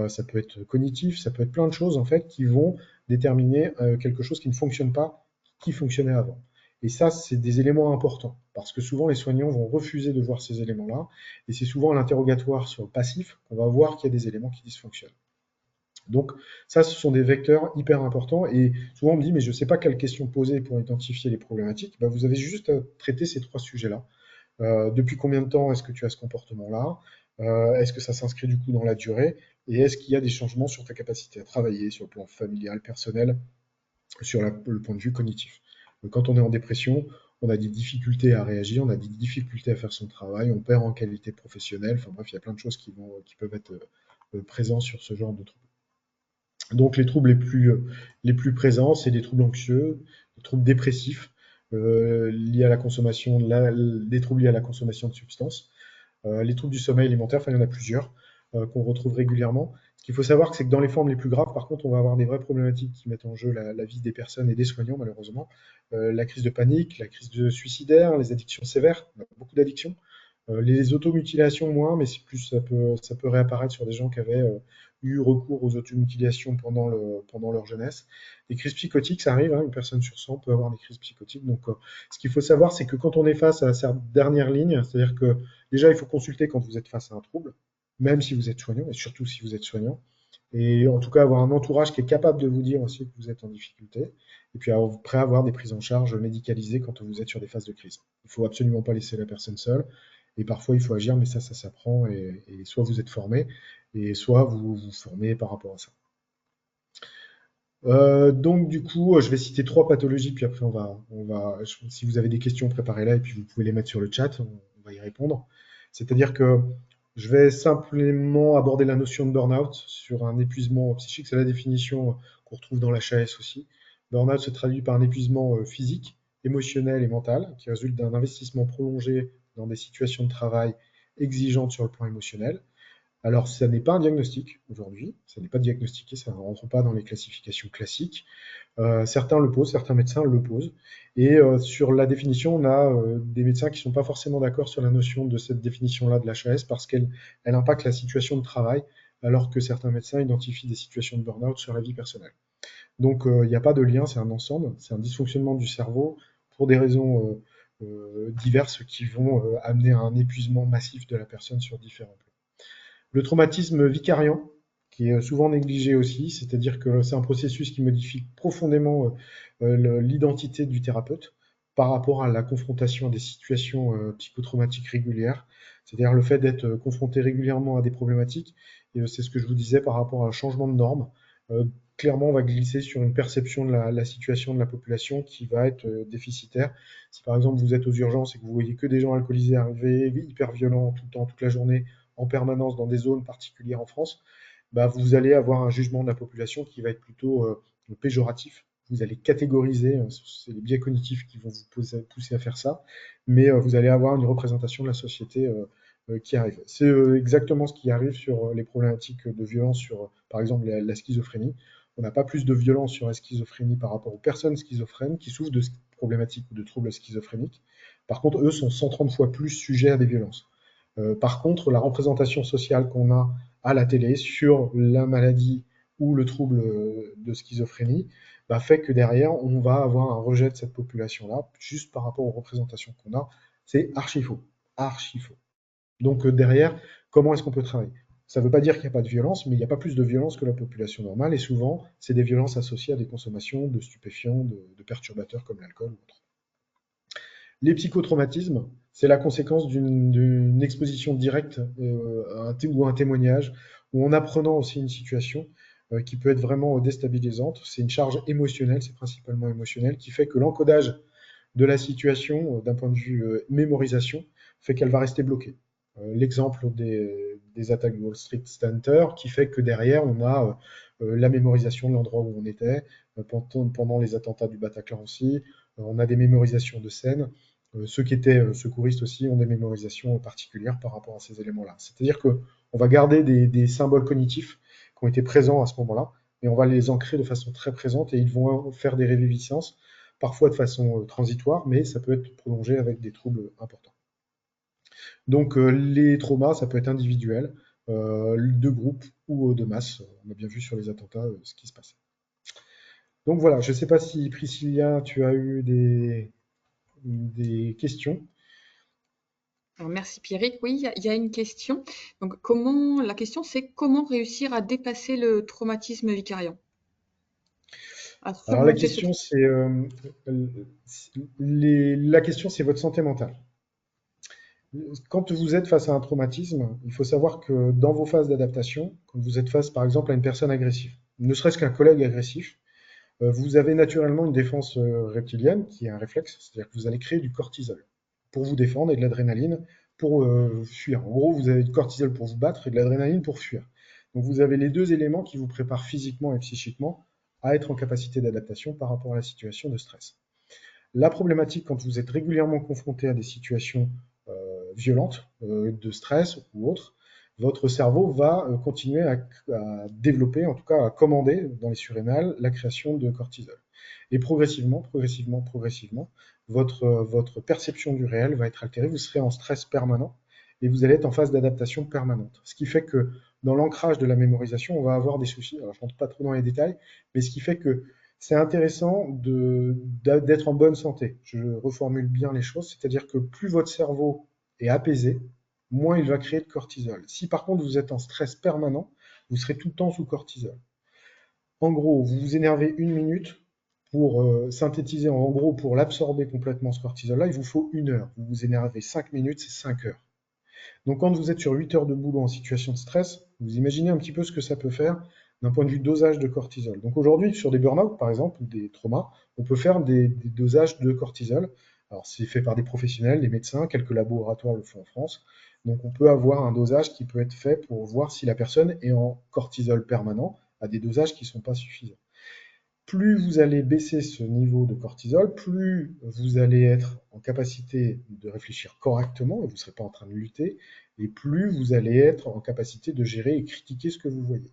ça peut être cognitif, ça peut être plein de choses en fait qui vont déterminer quelque chose qui ne fonctionne pas, qui fonctionnait avant. Et ça, c'est des éléments importants, parce que souvent les soignants vont refuser de voir ces éléments-là, et c'est souvent à l'interrogatoire sur le passif qu'on va voir qu'il y a des éléments qui dysfonctionnent. Donc ça, ce sont des vecteurs hyper importants. Et souvent, on me dit, mais je ne sais pas quelles questions poser pour identifier les problématiques. Ben, vous avez juste à traiter ces trois sujets-là. Depuis combien de temps est-ce que tu as ce comportement-là? Est-ce que ça s'inscrit du coup dans la durée? Et est-ce qu'il y a des changements sur ta capacité à travailler, sur le plan familial, personnel, sur le point de vue cognitif? Quand on est en dépression, on a des difficultés à réagir, on a des difficultés à faire son travail, on perd en qualité professionnelle. Enfin bref, il y a plein de choses qui peuvent être présents sur ce genre de troubles. Donc les troubles les plus présents, c'est des troubles anxieux, des troubles dépressifs liés à la consommation, des troubles liés à la consommation de substances, les troubles du sommeil alimentaire, enfin il y en a plusieurs qu'on retrouve régulièrement. Ce qu'il faut savoir, c'est que dans les formes les plus graves, par contre, on va avoir des vraies problématiques qui mettent en jeu la vie des personnes et des soignants, malheureusement. La crise de panique, la crise de suicidaire, les addictions sévères, on a beaucoup d'addictions. Les automutilations, moins, mais c'est plus, ça peut réapparaître sur des gens qui avaient eu recours aux automutilations pendant leur jeunesse. Des crises psychotiques, ça arrive, hein, une personne sur 100 peut avoir des crises psychotiques. Donc, ce qu'il faut savoir, c'est que quand on est face à cette dernière ligne, c'est-à-dire que déjà, il faut consulter quand vous êtes face à un trouble, même si vous êtes soignant, et surtout si vous êtes soignant. Et en tout cas, avoir un entourage qui est capable de vous dire aussi que vous êtes en difficulté. Et puis, après, avoir des prises en charge médicalisées quand vous êtes sur des phases de crise. Il ne faut absolument pas laisser la personne seule. Et parfois, il faut agir, mais ça s'apprend. Et soit vous êtes formé, et soit vous vous formez par rapport à ça. Donc, du coup, je vais citer trois pathologies, puis après, si vous avez des questions, préparez-la, et puis vous pouvez les mettre sur le chat, on va y répondre. C'est-à-dire que je vais simplement aborder la notion de burn-out sur un épuisement psychique. C'est la définition qu'on retrouve dans l'HAS aussi. Burn-out se traduit par un épuisement physique, émotionnel et mental qui résulte d'un investissement prolongé dans des situations de travail exigeantes sur le plan émotionnel. Alors, ça n'est pas un diagnostic aujourd'hui, ça n'est pas diagnostiqué, ça ne rentre pas dans les classifications classiques. Certains le posent, certains médecins le posent. Et sur la définition, on a des médecins qui ne sont pas forcément d'accord sur la notion de cette définition-là de l'HAS parce qu'elle impacte la situation de travail, alors que certains médecins identifient des situations de burn-out sur la vie personnelle. Donc il n'y a pas de lien, c'est un ensemble, c'est un dysfonctionnement du cerveau pour des raisons diverses qui vont amener à un épuisement massif de la personne sur différents plans. Le traumatisme vicariant, qui est souvent négligé aussi, c'est-à-dire que c'est un processus qui modifie profondément l'identité du thérapeute par rapport à la confrontation à des situations psychotraumatiques régulières, c'est-à-dire le fait d'être confronté régulièrement à des problématiques, et c'est ce que je vous disais par rapport à un changement de normes. Euh, Clairement, on va glisser sur une perception de la situation de la population qui va être déficitaire. Si par exemple vous êtes aux urgences et que vous voyez que des gens alcoolisés arriver, hyper violents tout le temps, toute la journée, en permanence dans des zones particulières en France, bah, vous allez avoir un jugement de la population qui va être plutôt péjoratif. Vous allez catégoriser, c'est les biais cognitifs qui vont vous pousser à faire ça, mais vous allez avoir une représentation de la société qui arrive. C'est exactement ce qui arrive sur les problématiques de violence sur, par exemple, la schizophrénie. On n'a pas plus de violence sur la schizophrénie par rapport aux personnes schizophrènes qui souffrent de problématiques ou de troubles schizophréniques. Par contre, eux sont 130 fois plus sujets à des violences. Par contre, la représentation sociale qu'on a à la télé sur la maladie ou le trouble de schizophrénie bah, fait que derrière, on va avoir un rejet de cette population-là, juste par rapport aux représentations qu'on a. C'est archi faux. Archi faux. Donc derrière, comment est-ce qu'on peut travailler? Ça ne veut pas dire qu'il n'y a pas de violence, mais il n'y a pas plus de violence que la population normale, et souvent, c'est des violences associées à des consommations de stupéfiants, de perturbateurs comme l'alcool ou autre. Les psychotraumatismes, c'est la conséquence d'une exposition directe ou un témoignage, ou en apprenant aussi une situation qui peut être vraiment déstabilisante. C'est une charge émotionnelle, c'est principalement émotionnel, qui fait que l'encodage de la situation, d'un point de vue mémorisation, fait qu'elle va rester bloquée. L'exemple des attaques de Wall Street Center, qui fait que derrière, on a la mémorisation de l'endroit où on était, pendant les attentats du Bataclan aussi, on a des mémorisations de scènes. Ceux qui étaient secouristes aussi ont des mémorisations particulières par rapport à ces éléments-là. C'est-à-dire qu'on va garder des symboles cognitifs qui ont été présents à ce moment-là, et on va les ancrer de façon très présente, et ils vont faire des réviviscences, parfois de façon transitoire, mais ça peut être prolongé avec des troubles importants. Donc les traumas, ça peut être individuel, de groupe ou de masse. On a bien vu sur les attentats ce qui se passait. Donc voilà, je ne sais pas si Priscilla, tu as eu des questions. Alors, merci Pierrick. Oui, il y a une question. Donc, la question c'est comment réussir à dépasser le traumatisme vicariant, à Alors la surmonter ce question, la question, c'est votre santé mentale. Quand vous êtes face à un traumatisme, il faut savoir que dans vos phases d'adaptation, quand vous êtes face par exemple à une personne agressive, ne serait-ce qu'un collègue agressif, vous avez naturellement une défense reptilienne qui est un réflexe, c'est-à-dire que vous allez créer du cortisol pour vous défendre et de l'adrénaline pour fuir. En gros, vous avez du cortisol pour vous battre et de l'adrénaline pour fuir. Donc vous avez les deux éléments qui vous préparent physiquement et psychiquement à être en capacité d'adaptation par rapport à la situation de stress. La problématique, quand vous êtes régulièrement confronté à des situations violentes, de stress ou autres, votre cerveau va continuer à développer, en tout cas à commander dans les surrénales, la création de cortisol. Et progressivement, votre perception du réel va être altérée, vous serez en stress permanent et vous allez être en phase d'adaptation permanente. Ce qui fait que dans l'ancrage de la mémorisation, on va avoir des soucis. Alors, je ne rentre pas trop dans les détails, mais ce qui fait que c'est intéressant d'être en bonne santé. Je reformule bien les choses, c'est-à-dire que plus votre cerveau est apaisé, moins il va créer de cortisol. Si par contre vous êtes en stress permanent, vous serez tout le temps sous cortisol. En gros, vous vous énervez une minute pour synthétiser, en gros, pour l'absorber complètement ce cortisol-là, il vous faut 1 heure. Vous vous énervez 5 minutes, c'est 5 heures. Donc quand vous êtes sur 8 heures de boulot en situation de stress, vous imaginez un petit peu ce que ça peut faire d'un point de vue dosage de cortisol. Donc aujourd'hui, sur des burn-out par exemple, ou des traumas, on peut faire des dosages de cortisol. Alors c'est fait par des professionnels, des médecins, quelques laboratoires le font en France. Donc on peut avoir un dosage qui peut être fait pour voir si la personne est en cortisol permanent à des dosages qui ne sont pas suffisants. Plus vous allez baisser ce niveau de cortisol, plus vous allez être en capacité de réfléchir correctement et vous ne serez pas en train de lutter, et plus vous allez être en capacité de gérer et critiquer ce que vous voyez.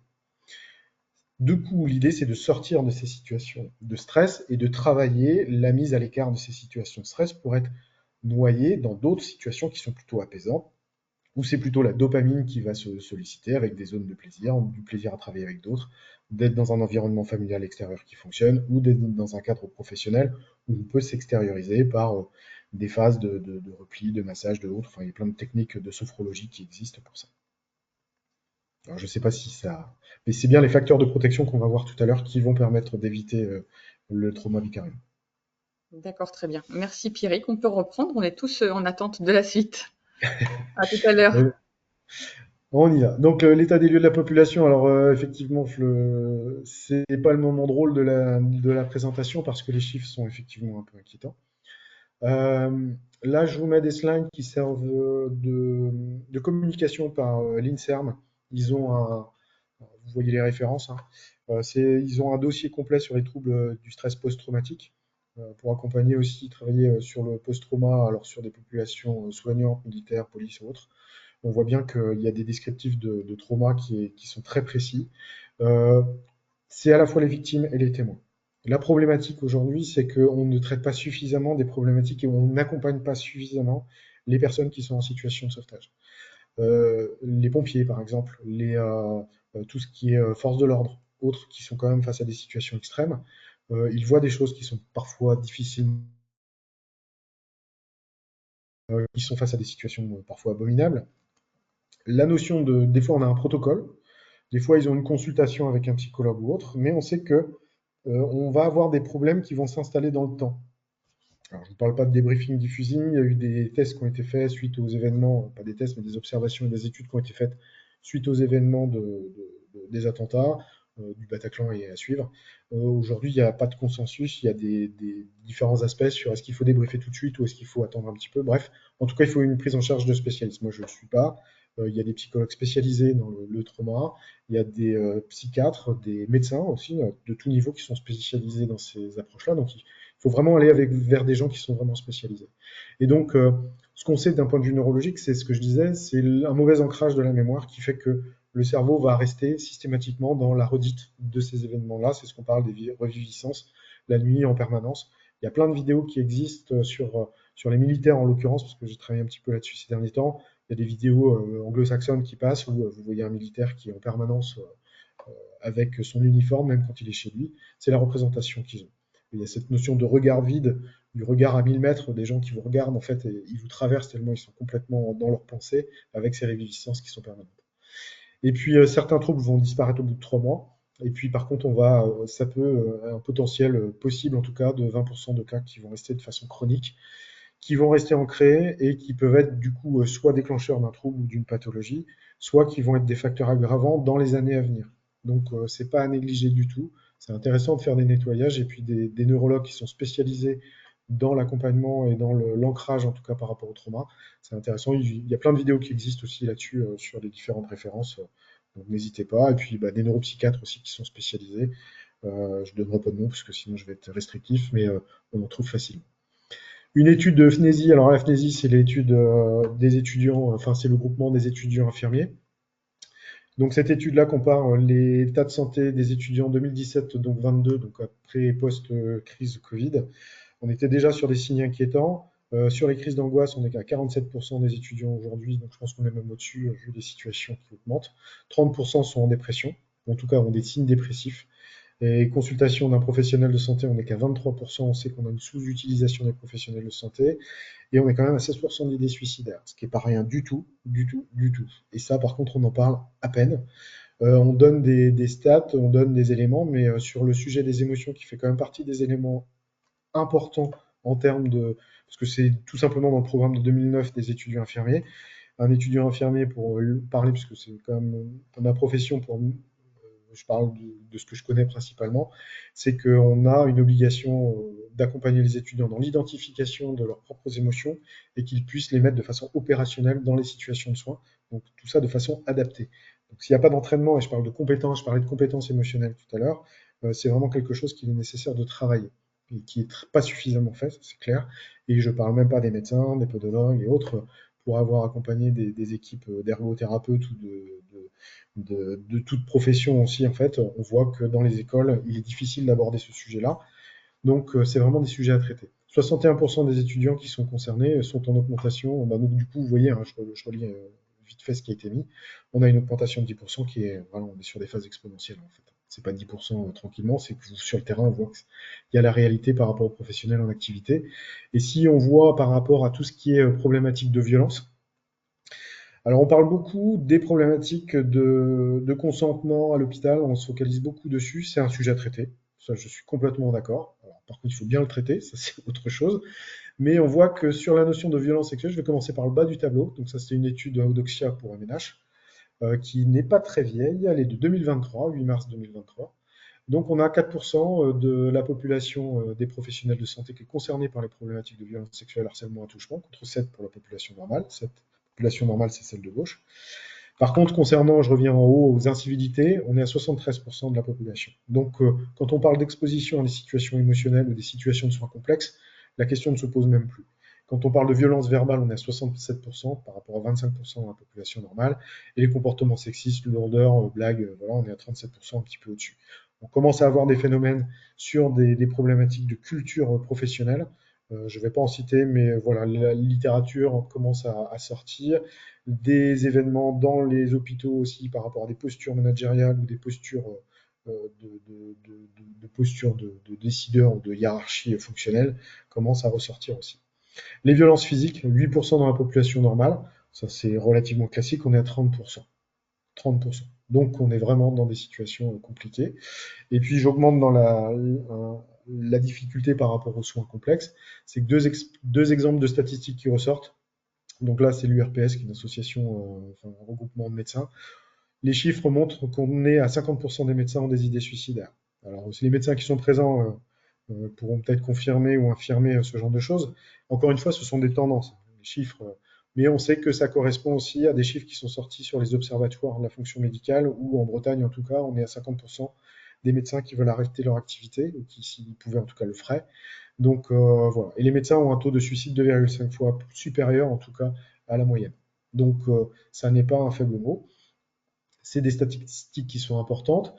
Du coup, l'idée, c'est de sortir de ces situations de stress et de travailler la mise à l'écart de ces situations de stress pour être noyé dans d'autres situations qui sont plutôt apaisantes, où c'est plutôt la dopamine qui va se solliciter avec des zones de plaisir, du plaisir à travailler avec d'autres, d'être dans un environnement familial extérieur qui fonctionne, ou d'être dans un cadre professionnel où on peut s'extérioriser par des phases de repli, de massage, de autres. Enfin, il y a plein de techniques de sophrologie qui existent pour ça. Alors, je ne sais pas si ça... Mais c'est bien les facteurs de protection qu'on va voir tout à l'heure qui vont permettre d'éviter le trauma vicarieux. D'accord, très bien. Merci Pierrick. On peut reprendre. On est tous en attente de la suite. À tout à l'heure. On y va. Donc, l'état des lieux de la population. Alors, effectivement, c'est pas le moment drôle de la présentation parce que les chiffres sont effectivement un peu inquiétants. Là, je vous mets des slides qui servent de communication par l'INSERM. Ils ont vous voyez les références, hein. Ils ont un dossier complet sur les troubles du stress post-traumatique pour accompagner aussi, travailler sur le post-trauma, alors sur des populations soignantes, militaires, police ou autres. On voit bien qu'il y a des descriptifs de trauma qui sont très précis. Euh, c'est à la fois les victimes et les témoins. La problématique aujourd'hui, c'est qu'on ne traite pas suffisamment des problématiques et on n'accompagne pas suffisamment les personnes qui sont en situation de sauvetage. Les pompiers, par exemple, tout ce qui est force de l'ordre, autres qui sont quand même face à des situations extrêmes, ils voient des choses qui sont parfois difficiles, qui sont face à des situations parfois abominables, La notion des fois on a un protocole, des fois ils ont une consultation avec un psychologue ou autre, mais on sait que on va avoir des problèmes qui vont s'installer dans le temps. Alors, je ne parle pas de débriefing diffusing, il y a eu des tests qui ont été faits suite aux événements, pas des tests, mais des observations et des études qui ont été faites suite aux événements des attentats, du Bataclan et à suivre. Aujourd'hui, il n'y a pas de consensus, il y a des différents aspects sur est-ce qu'il faut débriefer tout de suite ou est-ce qu'il faut attendre un petit peu. Bref, en tout cas, il faut une prise en charge de spécialistes. Moi, je ne le suis pas. Il y a des psychologues spécialisés dans le trauma, il y a des psychiatres, des médecins aussi, de tout niveau qui sont spécialisés dans ces approches-là. Donc, il faut vraiment aller vers des gens qui sont vraiment spécialisés. Et donc, ce qu'on sait d'un point de vue neurologique, c'est ce que je disais, c'est un mauvais ancrage de la mémoire qui fait que le cerveau va rester systématiquement dans la redite de ces événements-là. C'est ce qu'on parle des reviviscences la nuit en permanence. Il y a plein de vidéos qui existent sur les militaires en l'occurrence, parce que j'ai travaillé un petit peu là-dessus ces derniers temps. Il y a des vidéos anglo-saxonnes qui passent où vous voyez un militaire qui est en permanence avec son uniforme, même quand il est chez lui. C'est la représentation qu'ils ont. Il y a cette notion de regard vide, du regard à 1000 mètres, des gens qui vous regardent, en fait, et ils vous traversent tellement ils sont complètement dans leur pensée, avec ces réviviscences qui sont permanentes. Et puis, certains troubles vont disparaître au bout de 3 mois. Et puis, par contre, ça peut, un potentiel possible, en tout cas, de 20% de cas qui vont rester de façon chronique, qui vont rester ancrés et qui peuvent être, du coup, soit déclencheurs d'un trouble ou d'une pathologie, soit qui vont être des facteurs aggravants dans les années à venir. Donc, c'est pas à négliger du tout. C'est intéressant de faire des nettoyages et puis des neurologues qui sont spécialisés dans l'accompagnement et dans l'ancrage, en tout cas par rapport au trauma. C'est intéressant. Il y a plein de vidéos qui existent aussi là-dessus sur les différentes références. Donc n'hésitez pas. Et puis des neuropsychiatres aussi qui sont spécialisés. Je ne donnerai pas de nom parce que sinon je vais être restrictif, mais on en trouve facilement. Une étude de FNESI. Alors la FNESI, c'est l'étude des étudiants, enfin c'est le groupement des étudiants infirmiers. Donc cette étude-là compare l'état de santé des étudiants 2017, donc 22, donc après et post-crise Covid. On était déjà sur des signes inquiétants. Sur les crises d'angoisse, on est à 47% des étudiants aujourd'hui, donc je pense qu'on est même au-dessus vu les situations qui augmentent. 30% sont en dépression, en tout cas ont des signes dépressifs. Et consultation d'un professionnel de santé, on n'est qu'à 23%, on sait qu'on a une sous-utilisation des professionnels de santé, et on est quand même à 16% d'idées suicidaires, ce qui n'est pas rien du tout, du tout, du tout. Et ça, par contre, on en parle à peine. On donne des stats, on donne des éléments, mais sur le sujet des émotions, qui fait quand même partie des éléments importants en termes de... Parce que c'est tout simplement dans le programme de 2009 des étudiants infirmiers. Un étudiant infirmier, pour parler, puisque c'est quand même ma profession, je parle ce que je connais principalement, c'est qu'on a une obligation d'accompagner les étudiants dans l'identification de leurs propres émotions et qu'ils puissent les mettre de façon opérationnelle dans les situations de soins. Donc tout ça de façon adaptée. Donc s'il n'y a pas d'entraînement, et je parle de compétences, je parlais de compétences émotionnelles tout à l'heure, c'est vraiment quelque chose qu'il est nécessaire de travailler et qui n'est pas suffisamment fait, c'est clair. Et je ne parle même pas des médecins, des podologues et autres pour avoir accompagné des équipes d'ergothérapeutes ou de toute profession aussi, en fait, on voit que dans les écoles, il est difficile d'aborder ce sujet-là. Donc, c'est vraiment des sujets à traiter. 61% des étudiants qui sont concernés sont en augmentation. Donc, du coup, vous voyez, hein, je relis vite fait ce qui a été mis. On a une augmentation de 10% qui est, voilà, on est sur des phases exponentielles, en fait. C'est pas 10% tranquillement, c'est que sur le terrain, on voit qu'il y a la réalité par rapport aux professionnels en activité. Et si on voit par rapport à tout ce qui est problématique de violence, alors, on parle beaucoup des problématiques de consentement à l'hôpital, on se focalise beaucoup dessus, c'est un sujet à traiter, ça je suis complètement d'accord. Alors, par contre, il faut bien le traiter, ça c'est autre chose. Mais on voit que sur la notion de violence sexuelle, je vais commencer par le bas du tableau, donc ça c'est une étude Eudoxia pour MNH, qui n'est pas très vieille, elle est de 2023, 8 mars 2023. Donc on a 4% de la population des professionnels de santé qui est concernée par les problématiques de violence sexuelle, harcèlement, attouchement, contre 7 pour la population normale. Cette population normale, c'est celle de gauche. Par contre, concernant, je reviens en haut, aux incivilités, on est à 73% de la population. Donc quand on parle d'exposition à des situations émotionnelles ou des situations de soins complexes, la question ne se pose même plus. Quand on parle de violence verbale, on est à 67% par rapport à 25% dans la population normale. Et les comportements sexistes, lourdeur, blagues, voilà, on est à 37%, un petit peu au-dessus. On commence à avoir des phénomènes sur des problématiques de culture professionnelle. Je ne vais pas en citer, mais voilà, la littérature commence à sortir. Des événements dans les hôpitaux aussi par rapport à des postures managériales ou des postures de postures de décideurs ou de hiérarchie fonctionnelle commencent à ressortir aussi. Les violences physiques, 8% dans la population normale. Ça, c'est relativement classique, on est à 30%. 30%. Donc, on est vraiment dans des situations compliquées. Et puis, j'augmente dans la difficulté par rapport aux soins complexes. C'est que deux exemples de statistiques qui ressortent. Donc là, c'est l'URPS, qui est une association, enfin, un regroupement de médecins. Les chiffres montrent qu'on est à 50% des médecins ont des idées suicidaires. Alors, les médecins qui sont présents pourront peut-être confirmer ou infirmer ce genre de choses. Encore une fois, ce sont des tendances, les chiffres. Mais on sait que ça correspond aussi à des chiffres qui sont sortis sur les observatoires de la fonction médicale, où en Bretagne, en tout cas, on est à 50% des médecins qui veulent arrêter leur activité, ou qui, s'ils pouvaient, en tout cas, le feraient. Donc, voilà. Et les médecins ont un taux de suicide 2,5 fois supérieur, en tout cas, à la moyenne. Donc, ça n'est pas un faible mot. C'est des statistiques qui sont importantes.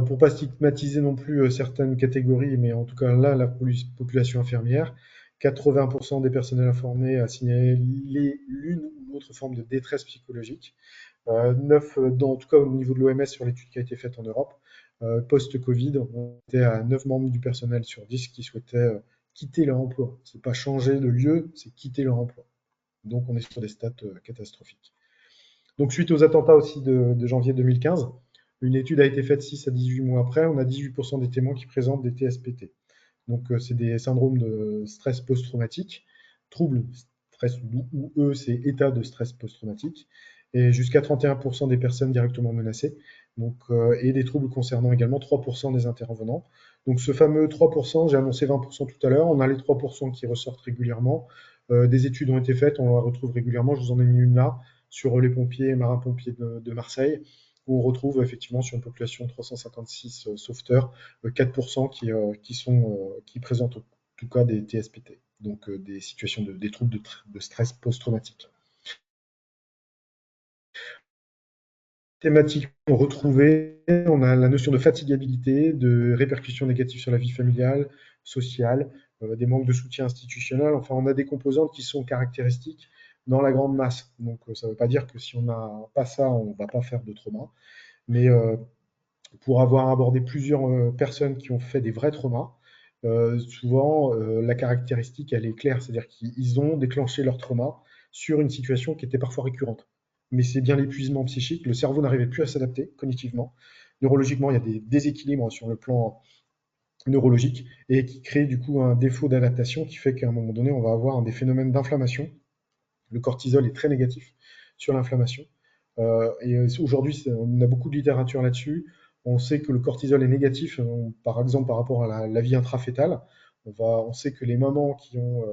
Pour pas stigmatiser non plus certaines catégories, mais en tout cas là, la population infirmière, 80% des personnels informés a signalé l'une ou l'autre forme de détresse psychologique. 9, en tout cas au niveau de l'OMS sur l'étude qui a été faite en Europe, post-Covid, on était à 9 membres du personnel sur 10 qui souhaitaient quitter leur emploi. C'est pas changer de lieu, c'est quitter leur emploi. Donc on est sur des stats catastrophiques. Donc, suite aux attentats aussi de janvier 2015, une étude a été faite 6 à 18 mois après. On a 18% des témoins qui présentent des TSPT. Donc, c'est des syndromes de stress post-traumatique, troubles stress ou eux, c'est état de stress post-traumatique, et jusqu'à 31% des personnes directement menacées. Donc, et des troubles concernant également 3% des intervenants. Donc, ce fameux 3%, j'ai annoncé 20% tout à l'heure, on a les 3% qui ressortent régulièrement. Des études ont été faites, on la retrouve régulièrement. Je vous en ai mis une là sur les pompiers et marins-pompiers de Marseille, où on retrouve effectivement sur une population de 356 sauveteurs, 4% qui présentent en tout cas des TSPT, donc des situations des troubles de stress post-traumatique. Thématiques retrouvées, on a la notion de fatigabilité, de répercussions négatives sur la vie familiale, sociale, des manques de soutien institutionnel. Enfin, on a des composantes qui sont caractéristiques dans la grande masse. Donc, ça ne veut pas dire que si on n'a pas ça, on ne va pas faire de trauma. Mais pour avoir abordé plusieurs personnes qui ont fait des vrais traumas, souvent la caractéristique, elle est claire, c'est-à-dire qu'ils ont déclenché leur trauma sur une situation qui était parfois récurrente. Mais c'est bien l'épuisement psychique, le cerveau n'arrivait plus à s'adapter cognitivement. Neurologiquement, il y a des déséquilibres sur le plan neurologique et qui crée du coup un défaut d'adaptation qui fait qu'à un moment donné, on va avoir des phénomènes d'inflammation. Le cortisol est très négatif sur l'inflammation. Et aujourd'hui, on a beaucoup de littérature là-dessus. On sait que le cortisol est négatif, par exemple par rapport à la vie intrafétale. On sait que les mamans qui ont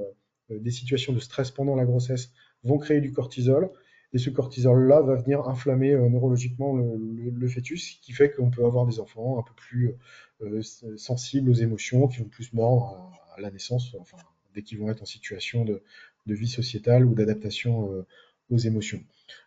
des situations de stress pendant la grossesse vont créer du cortisol. Et ce cortisol-là va venir inflammer neurologiquement le fœtus, ce qui fait qu'on peut avoir des enfants un peu plus sensibles aux émotions, qui vont plus mordre à la naissance, enfin, dès qu'ils vont être en situation de vie sociétale ou d'adaptation aux émotions.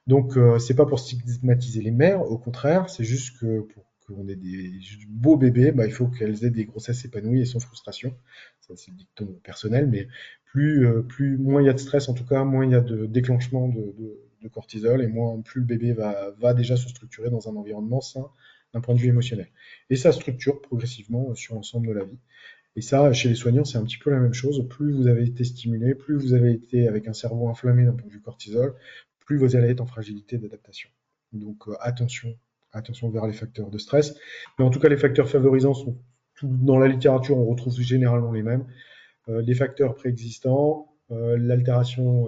Donc, c'est pas pour stigmatiser les mères, au contraire, c'est juste que pour qu'on ait des beaux bébés, bah, il faut qu'elles aient des grossesses épanouies et sans frustration. Ça, c'est le dicton personnel, mais moins il y a de stress, en tout cas, moins il y a de déclenchement de cortisol et moins plus le bébé va déjà se structurer dans un environnement sain d'un point de vue émotionnel. Et ça structure progressivement sur l'ensemble de la vie. Et ça, chez les soignants, c'est un petit peu la même chose. Plus vous avez été stimulé, plus vous avez été avec un cerveau inflammé d'un point de vue cortisol, plus vous allez être en fragilité d'adaptation. Donc attention vers les facteurs de stress. Mais en tout cas, les facteurs favorisants sont dans la littérature, on retrouve généralement les mêmes. Les facteurs préexistants, l'altération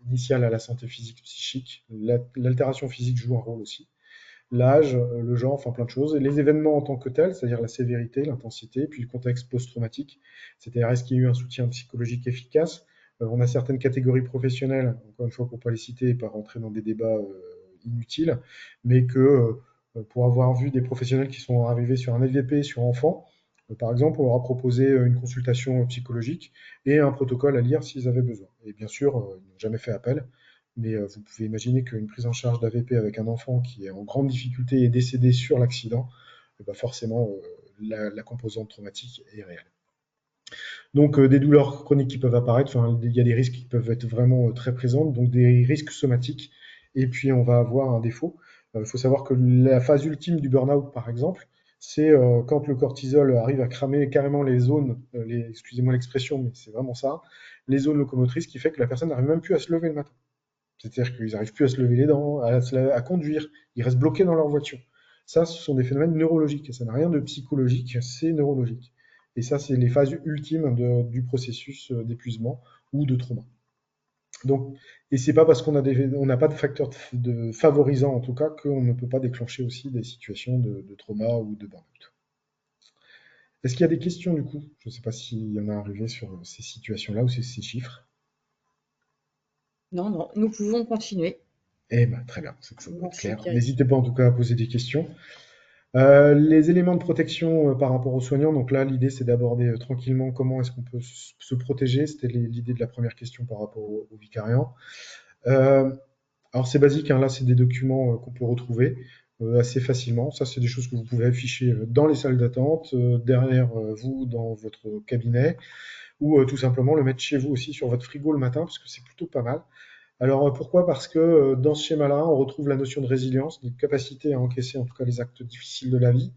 initiale à la santé physique psychique, l'altération physique joue un rôle aussi, l'âge, le genre, enfin plein de choses. Et les événements en tant que tels, c'est-à-dire la sévérité, l'intensité, puis le contexte post-traumatique, c'est-à-dire est-ce qu'il y a eu un soutien psychologique efficace. On a certaines catégories professionnelles, encore une fois pour ne pas les citer et pas rentrer dans des débats inutiles, mais que pour avoir vu des professionnels qui sont arrivés sur un LVP sur enfants, par exemple, on leur a proposé une consultation psychologique et un protocole à lire s'ils avaient besoin. Et bien sûr, ils n'ont jamais fait appel. Mais vous pouvez imaginer qu'une prise en charge d'AVP avec un enfant qui est en grande difficulté et décédé sur l'accident, eh ben forcément, la composante traumatique est réelle. Donc, des douleurs chroniques qui peuvent apparaître, enfin, il y a des risques qui peuvent être vraiment très présents, donc des risques somatiques. Et puis, on va avoir un défaut. Il faut savoir que la phase ultime du burn-out, par exemple, c'est quand le cortisol arrive à cramer carrément les zones, excusez-moi l'expression, mais c'est vraiment ça, les zones locomotrices qui fait que la personne n'arrive même plus à se lever le matin. C'est-à-dire qu'ils n'arrivent plus à se lever les dents, à conduire, ils restent bloqués dans leur voiture. Ça, ce sont des phénomènes neurologiques, et ça n'a rien de psychologique, c'est neurologique. Et ça, c'est les phases ultimes du processus d'épuisement ou de trauma. Donc, et c'est pas parce on n'a pas de facteur favorisant, en tout cas, qu'on ne peut pas déclencher aussi des situations de trauma ou de burn-out. Est-ce qu'il y a des questions du coup? Je ne sais pas s'il y en a arrivé sur ces situations-là ou ces chiffres. Non, non, nous pouvons continuer. Eh ben, très bien, c'est que ça doit être Merci clair. Pierrick. N'hésitez pas en tout cas à poser des questions. Les éléments de protection par rapport aux soignants, donc là, l'idée c'est d'aborder tranquillement comment est-ce qu'on peut se protéger. C'était l'idée de la première question par rapport au vicariant. Euh, alors c'est basique, hein, là c'est des documents qu'on peut retrouver assez facilement. Ça c'est des choses que vous pouvez afficher dans les salles d'attente, derrière vous dans votre cabinet, ou tout simplement le mettre chez vous aussi sur votre frigo le matin, parce que c'est plutôt pas mal. Alors pourquoi? Parce que dans ce schéma-là, on retrouve la notion de résilience, de capacité à encaisser en tout cas les actes difficiles de la vie.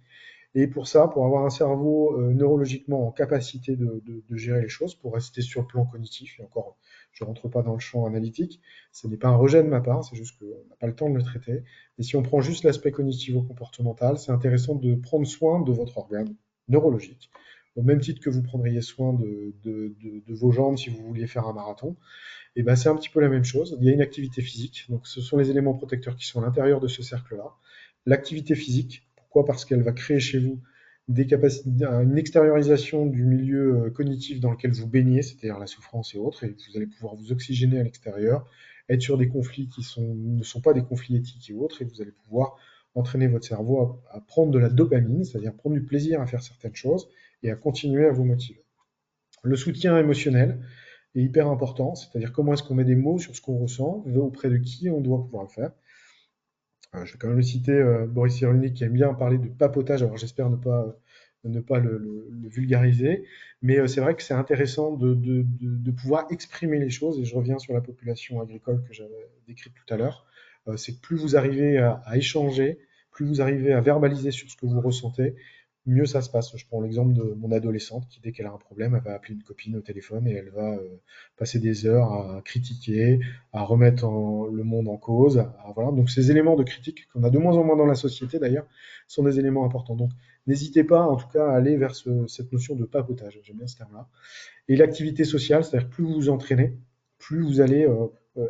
Et pour ça, pour avoir un cerveau neurologiquement en capacité de gérer les choses, pour rester sur le plan cognitif, et encore, je ne rentre pas dans le champ analytique, ce n'est pas un rejet de ma part, c'est juste qu'on n'a pas le temps de le traiter. Et si on prend juste l'aspect cognitivo-comportemental, c'est intéressant de prendre soin de votre organe neurologique, au même titre que vous prendriez soin de vos jambes si vous vouliez faire un marathon. Et ben c'est un petit peu la même chose. Il y a une activité physique, donc ce sont les éléments protecteurs qui sont à l'intérieur de ce cercle-là. L'activité physique, pourquoi? Parce qu'elle va créer chez vous des capacités, une extériorisation du milieu cognitif dans lequel vous baignez, c'est-à-dire la souffrance et autres, et vous allez pouvoir vous oxygéner à l'extérieur, être sur des conflits ne sont pas des conflits éthiques et autres, et vous allez pouvoir entraîner votre cerveau à prendre de la dopamine, c'est-à-dire prendre du plaisir à faire certaines choses et à continuer à vous motiver. Le soutien émotionnel est hyper important, c'est-à-dire comment est-ce qu'on met des mots sur ce qu'on ressent, auprès de qui on doit pouvoir le faire. Je vais quand même le citer, Boris Cyrulnik qui aime bien parler de papotage, alors j'espère ne pas le vulgariser, mais c'est vrai que c'est intéressant de pouvoir exprimer les choses, et je reviens sur la population agricole que j'avais décrite tout à l'heure. C'est que plus vous arrivez à échanger, plus vous arrivez à verbaliser sur ce que vous ressentez, mieux ça se passe. Je prends l'exemple de mon adolescente qui, dès qu'elle a un problème, elle va appeler une copine au téléphone et elle va passer des heures à critiquer, à remettre le monde en cause. Voilà. Donc ces éléments de critique qu'on a de moins en moins dans la société d'ailleurs sont des éléments importants. Donc n'hésitez pas en tout cas à aller vers cette notion de papotage, j'aime bien ce terme-là. Et l'activité sociale, c'est-à-dire plus vous vous entraînez, plus vous allez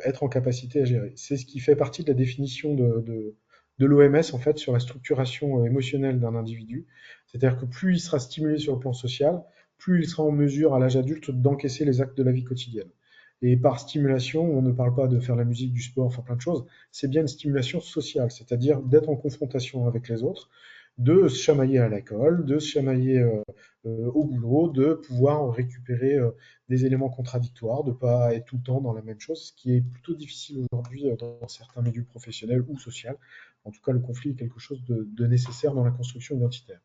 être en capacité à gérer. C'est ce qui fait partie de la définition de l'OMS en fait sur la structuration émotionnelle d'un individu. C'est-à-dire que plus il sera stimulé sur le plan social, plus il sera en mesure à l'âge adulte d'encaisser les actes de la vie quotidienne. Et par stimulation, on ne parle pas de faire la musique, du sport, enfin plein de choses, c'est bien une stimulation sociale, c'est-à-dire d'être en confrontation avec les autres, de se chamailler à l'école, de se chamailler au boulot, de pouvoir récupérer des éléments contradictoires, de ne pas être tout le temps dans la même chose, ce qui est plutôt difficile aujourd'hui dans certains milieux professionnels ou sociaux. En tout cas, le conflit est quelque chose de nécessaire dans la construction identitaire.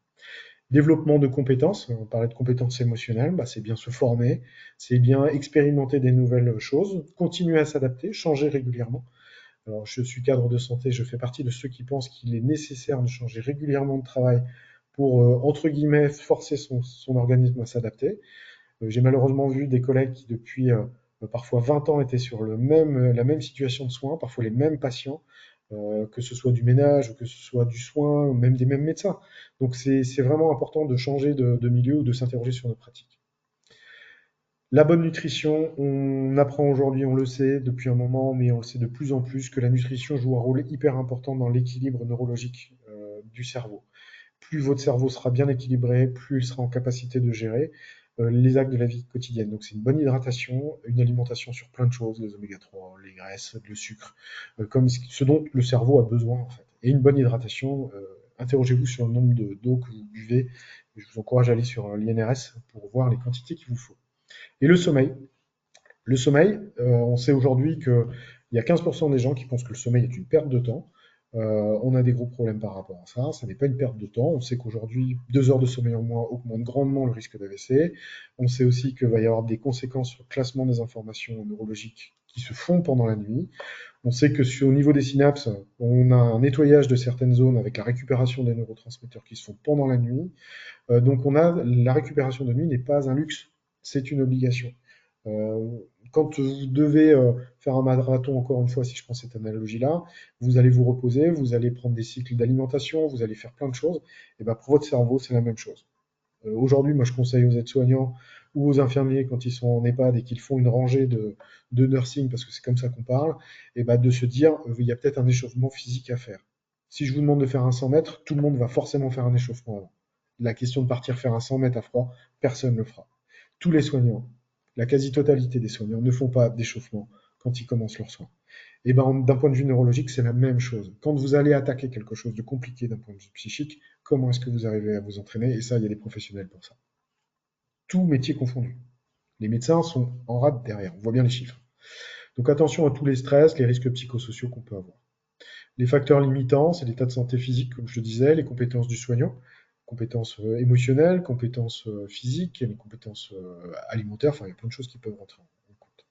Développement de compétences, on parlait de compétences émotionnelles, bah c'est bien se former, c'est bien expérimenter des nouvelles choses, continuer à s'adapter, changer régulièrement. Alors, je suis cadre de santé, je fais partie de ceux qui pensent qu'il est nécessaire de changer régulièrement de travail pour, entre guillemets, forcer son organisme à s'adapter. J'ai malheureusement vu des collègues qui, depuis parfois 20 ans, étaient sur la même situation de soins, parfois les mêmes patients, que ce soit du ménage, ou que ce soit du soin, ou même des mêmes médecins. Donc, c'est vraiment important de changer de milieu ou de s'interroger sur nos pratiques. La bonne nutrition, on apprend aujourd'hui, on le sait depuis un moment, mais on le sait de plus en plus que la nutrition joue un rôle hyper important dans l'équilibre neurologique du cerveau. Plus votre cerveau sera bien équilibré, plus il sera en capacité de gérer les actes de la vie quotidienne. Donc c'est une bonne hydratation, une alimentation sur plein de choses, les oméga 3, les graisses, le sucre, comme ce dont le cerveau a besoin en fait. Et une bonne hydratation, interrogez-vous sur le nombre d'eau que vous buvez. Et je vous encourage à aller sur l'INRS pour voir les quantités qu'il vous faut. Et le sommeil. Le sommeil, on sait aujourd'hui qu'il y a 15% des gens qui pensent que le sommeil est une perte de temps. On a des gros problèmes par rapport à ça. Ça n'est pas une perte de temps. On sait qu'aujourd'hui, 2 heures de sommeil en moins augmente grandement le risque d'AVC. On sait aussi qu'il va y avoir des conséquences sur le classement des informations neurologiques qui se font pendant la nuit. On sait que au niveau des synapses, on a un nettoyage de certaines zones avec la récupération des neurotransmetteurs qui se font pendant la nuit. Donc la récupération de nuit n'est pas un luxe, c'est une obligation. Euh, Quand vous devez faire un marathon, encore une fois, si je prends cette analogie-là, vous allez vous reposer, vous allez prendre des cycles d'alimentation, vous allez faire plein de choses. Et ben pour votre cerveau, c'est la même chose. Aujourd'hui, moi, je conseille aux aides-soignants ou aux infirmiers, quand ils sont en EHPAD et qu'ils font une rangée de nursing, parce que c'est comme ça qu'on parle, et ben de se dire, il y a peut-être un échauffement physique à faire. Si je vous demande de faire un 100 mètres, tout le monde va forcément faire un échauffement avant. La question de partir faire un 100 mètres à froid, personne ne le fera. Tous les soignants, la quasi-totalité des soignants ne font pas d'échauffement quand ils commencent leurs soins. Et ben, d'un point de vue neurologique, c'est la même chose. Quand vous allez attaquer quelque chose de compliqué d'un point de vue psychique, comment est-ce que vous arrivez à vous entraîner? Et ça, il y a des professionnels pour ça. Tout métier confondu. Les médecins sont en rade derrière, on voit bien les chiffres. Donc attention à tous les stress, les risques psychosociaux qu'on peut avoir. Les facteurs limitants, c'est l'état de santé physique, comme je le disais, les compétences du soignant, compétences émotionnelles, compétences physiques, les compétences alimentaires, enfin il y a plein de choses qui peuvent rentrer en compte.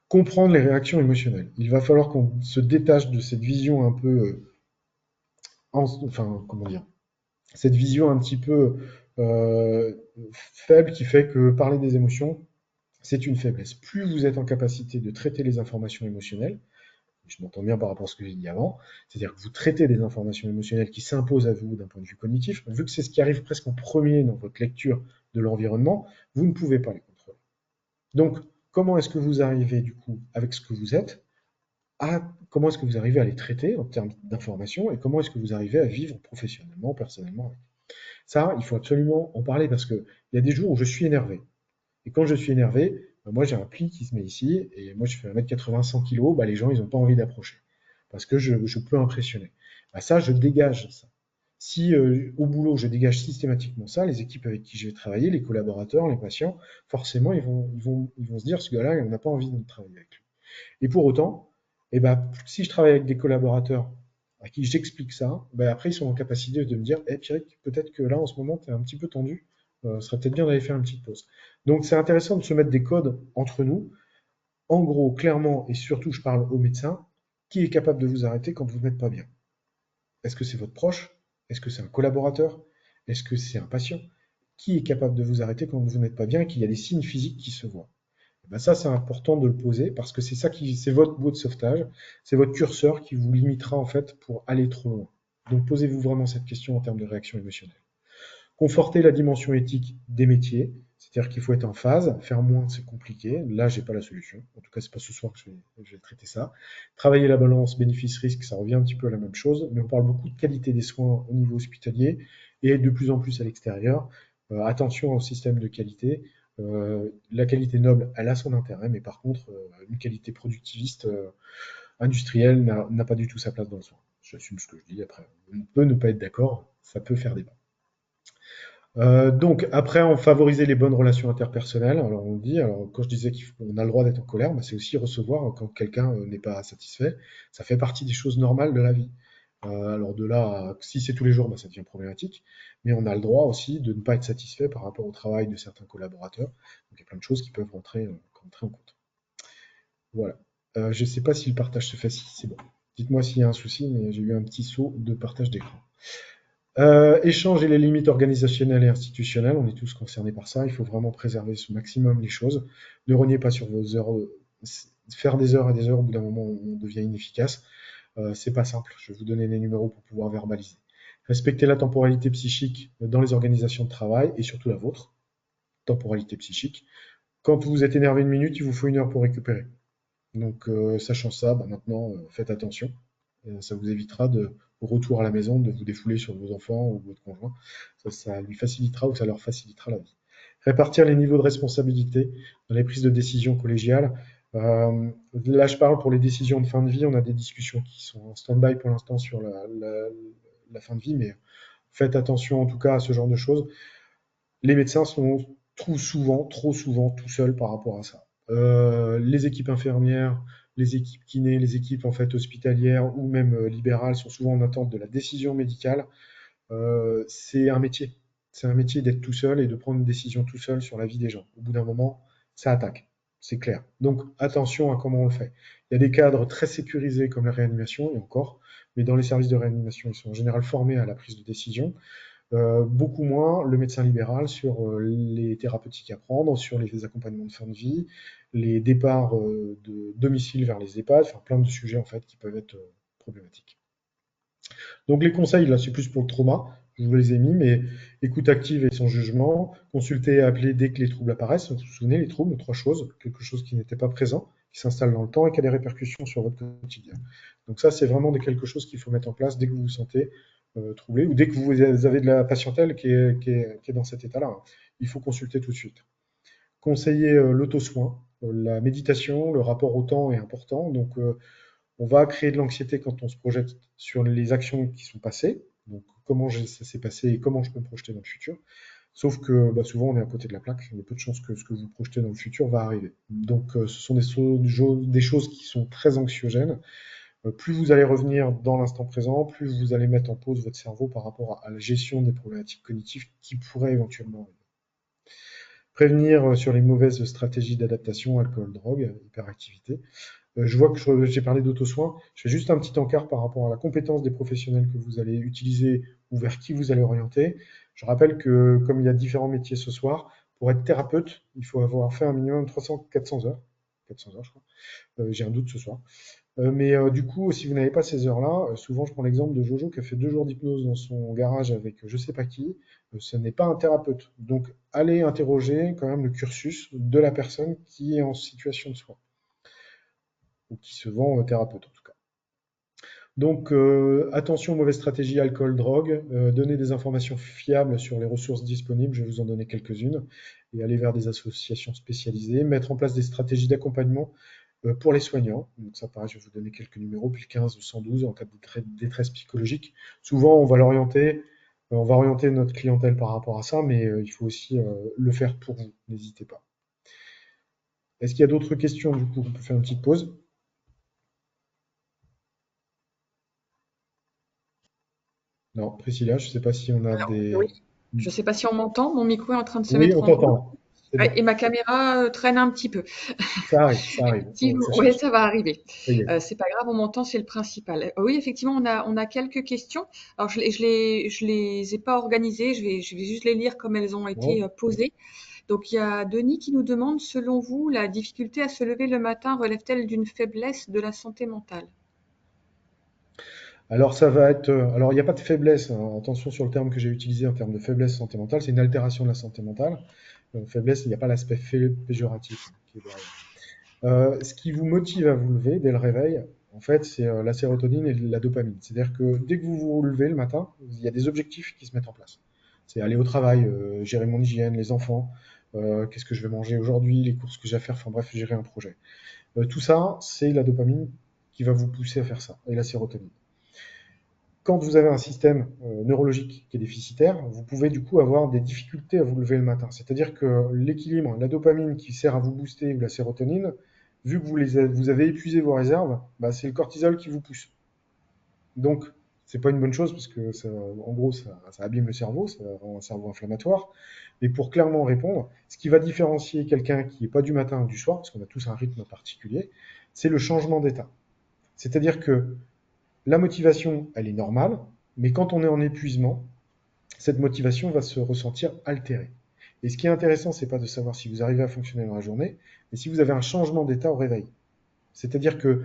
Comprendre les réactions émotionnelles. Il va falloir qu'on se détache de cette vision un peu, enfin comment dire, cette vision un petit peu faible qui fait que parler des émotions, c'est une faiblesse. Plus vous êtes en capacité de traiter les informations émotionnelles, je m'entends bien par rapport à ce que j'ai dit avant, c'est-à-dire que vous traitez des informations émotionnelles qui s'imposent à vous d'un point de vue cognitif, vu que c'est ce qui arrive presque en premier dans votre lecture de l'environnement, vous ne pouvez pas les contrôler. Donc, comment est-ce que vous arrivez, du coup, avec ce que vous êtes, comment est-ce que vous arrivez à les traiter en termes d'informations et comment est-ce que vous arrivez à vivre professionnellement, personnellement avec. Ça, il faut absolument en parler parce qu'il y a des jours où je suis énervé. Et quand je suis énervé, moi j'ai un pli qui se met ici, et moi je fais 1m80, 100 kg, les gens ils n'ont pas envie d'approcher. Parce que je peux impressionner. Ça, je dégage ça. Si au boulot je dégage systématiquement ça, les équipes avec qui je vais travailler, les collaborateurs, les patients, forcément ils vont se dire ce gars-là, on n'a pas envie de travailler avec lui. Et pour autant, si je travaille avec des collaborateurs à qui j'explique ça, après ils sont en capacité de me dire, Pierrick, peut-être que là en ce moment tu es un petit peu tendu, ce serait peut-être bien d'aller faire une petite pause. Donc c'est intéressant de se mettre des codes entre nous. En gros, clairement, et surtout je parle aux médecins, qui est capable de vous arrêter quand vous n'êtes pas bien? Est-ce que c'est votre proche? Est-ce que c'est un collaborateur? Est-ce que c'est un patient? Qui est capable de vous arrêter quand vous n'êtes pas bien et qu'il y a des signes physiques qui se voient? Ça, c'est important de le poser parce que c'est ça c'est votre bout de sauvetage, c'est votre curseur qui vous limitera en fait pour aller trop loin. Donc posez-vous vraiment cette question en termes de réaction émotionnelle. Conforter la dimension éthique des métiers, c'est-à-dire qu'il faut être en phase, faire moins c'est compliqué, là j'ai pas la solution, en tout cas c'est pas ce soir que je vais traiter ça. Travailler la balance bénéfice-risque, ça revient un petit peu à la même chose, mais on parle beaucoup de qualité des soins au niveau hospitalier et de plus en plus à l'extérieur. Attention au système de qualité. La qualité noble, elle a son intérêt, mais par contre, une qualité productiviste, industrielle, n'a pas du tout sa place dans le soin. J'assume ce que je dis, après, on peut ne pas être d'accord, ça peut faire débat. Donc après, on favorisait les bonnes relations interpersonnelles. Alors on dit, alors quand je disais qu'on a le droit d'être en colère, c'est aussi recevoir quand quelqu'un n'est pas satisfait. Ça fait partie des choses normales de la vie. Alors de là, si c'est tous les jours, ça devient problématique. Mais on a le droit aussi de ne pas être satisfait par rapport au travail de certains collaborateurs. Donc il y a plein de choses qui peuvent rentrer en compte. Voilà. Je ne sais pas si le partage se fait. Si c'est bon. Dites-moi s'il y a un souci, mais j'ai eu un petit saut de partage d'écran. Échange et les limites organisationnelles et institutionnelles, on est tous concernés par ça. Il faut vraiment préserver ce maximum les choses. Ne reniez pas sur vos heures. Faire des heures et des heures, au bout d'un moment, on devient inefficace. C'est pas simple. Je vais vous donner les numéros pour pouvoir verbaliser. Respectez la temporalité psychique dans les organisations de travail et surtout la vôtre. Temporalité psychique. Quand vous êtes énervé une minute, il vous faut 1 heure pour récupérer. Donc, sachant ça, maintenant, faites attention. Ça vous évitera au retour à la maison de vous défouler sur vos enfants ou votre conjoint. Ça lui facilitera ou ça leur facilitera la vie. Répartir les niveaux de responsabilité dans les prises de décision collégiales. Là, je parle pour les décisions de fin de vie. On a des discussions qui sont en stand-by pour l'instant sur la fin de vie, mais faites attention en tout cas à ce genre de choses. Les médecins sont trop souvent tout seuls par rapport à ça. Les équipes infirmières, les équipes kinés, les équipes en fait hospitalières ou même libérales sont souvent en attente de la décision médicale. C'est un métier. C'est un métier d'être tout seul et de prendre une décision tout seul sur la vie des gens. Au bout d'un moment, ça attaque. C'est clair. Donc attention à comment on le fait. Il y a des cadres très sécurisés comme la réanimation, et encore, mais dans les services de réanimation, ils sont en général formés à la prise de décision. beaucoup moins le médecin libéral sur les thérapeutiques à prendre, sur les accompagnements de fin de vie, les départs de domicile vers les EHPAD, enfin plein de sujets en fait qui peuvent être problématiques. Donc les conseils, là, c'est plus pour le trauma, je vous les ai mis, mais écoute active et sans jugement, consulter et appeler dès que les troubles apparaissent. Vous vous souvenez, les troubles, trois choses, quelque chose qui n'était pas présent, qui s'installe dans le temps et qui a des répercussions sur votre quotidien. Donc ça, c'est vraiment quelque chose qu'il faut mettre en place dès que vous vous sentez troublé ou dès que vous avez de la patientèle qui est dans cet état-là. Il faut consulter tout de suite. Conseiller l'auto-soin, la méditation, le rapport au temps est important. Donc, on va créer de l'anxiété quand on se projette sur les actions qui sont passées, donc comment ça s'est passé et comment je peux me projeter dans le futur. Sauf que bah, souvent on est à côté de la plaque, il y a peu de chances que ce que vous projetez dans le futur va arriver. Donc ce sont des choses qui sont très anxiogènes. Plus vous allez revenir dans l'instant présent, plus vous allez mettre en pause votre cerveau par rapport à la gestion des problématiques cognitives qui pourraient éventuellement arriver. Prévenir sur les mauvaises stratégies d'adaptation, alcool, drogue, hyperactivité. Je vois que j'ai parlé d'auto-soin. Je fais juste un petit encart par rapport à la compétence des professionnels que vous allez utiliser ou vers qui vous allez orienter. Je rappelle que, comme il y a différents métiers ce soir, pour être thérapeute, il faut avoir fait un minimum de 300-400 heures. 400 heures, je crois. J'ai un doute ce soir. Mais du coup, si vous n'avez pas ces heures-là, souvent je prends l'exemple de Jojo qui a fait 2 jours d'hypnose dans son garage avec je sais pas qui, ce n'est pas un thérapeute. Donc allez interroger quand même le cursus de la personne qui est en situation de soin, ou qui se vend thérapeute en tout cas. Donc attention aux mauvaises stratégies alcool, drogue, donner des informations fiables sur les ressources disponibles, je vais vous en donner quelques-unes, et aller vers des associations spécialisées, mettre en place des stratégies d'accompagnement pour les soignants. Donc ça, pareil, je vais vous donner quelques numéros, puis le 15 ou 112 en cas de détresse psychologique. Souvent, on va orienter notre clientèle par rapport à ça, mais il faut aussi le faire pour vous, n'hésitez pas. Est-ce qu'il y a d'autres questions? Du coup, on peut faire une petite pause. Non, Priscilla, je ne sais pas si on a Alors, oui, des... je ne sais pas si on m'entend, mon micro est en train de se Oui, mettre on en route. t'entend. C'est Ouais, bon. et ma caméra traîne un petit peu. Ça arrive. Effectivement, Ça ouais, cherche. ça va arriver. Ça y est. C'est pas grave, on m'entend, c'est le principal. Oui, effectivement, on a quelques questions. Alors, je les ai pas organisées, je vais juste les lire comme elles ont été Bon. posées. Donc, il y a Denis qui nous demande, selon vous, la difficulté à se lever le matin relève-t-elle d'une faiblesse de la santé mentale? Alors ça va être... alors il n'y a pas de faiblesse, hein. Attention sur le terme que j'ai utilisé en termes de faiblesse santé mentale, c'est une altération de la santé mentale. Faiblesse, il n'y a pas l'aspect péjoratif qui est derrière. Ce qui vous motive à vous lever dès le réveil, en fait, c'est la sérotonine et la dopamine. C'est-à-dire que dès que vous vous levez le matin, il y a des objectifs qui se mettent en place. C'est aller au travail, gérer mon hygiène, les enfants, qu'est-ce que je vais manger aujourd'hui, les courses que j'ai à faire, enfin bref, gérer un projet. Tout ça, c'est la dopamine qui va vous pousser à faire ça, et la sérotonine. Quand vous avez un système neurologique qui est déficitaire, vous pouvez du coup avoir des difficultés à vous lever le matin. C'est-à-dire que l'équilibre, la dopamine qui sert à vous booster ou la sérotonine, vu que vous avez épuisé vos réserves, bah, c'est le cortisol qui vous pousse. Donc, c'est pas une bonne chose parce que ça, en gros, ça abîme le cerveau, ça rend un cerveau inflammatoire. Mais pour clairement répondre, ce qui va différencier quelqu'un qui n'est pas du matin ou du soir, parce qu'on a tous un rythme particulier, c'est le changement d'état. C'est-à-dire que la motivation, elle est normale, mais quand on est en épuisement, cette motivation va se ressentir altérée. Et ce qui est intéressant, c'est pas de savoir si vous arrivez à fonctionner dans la journée, mais si vous avez un changement d'état au réveil. C'est-à-dire que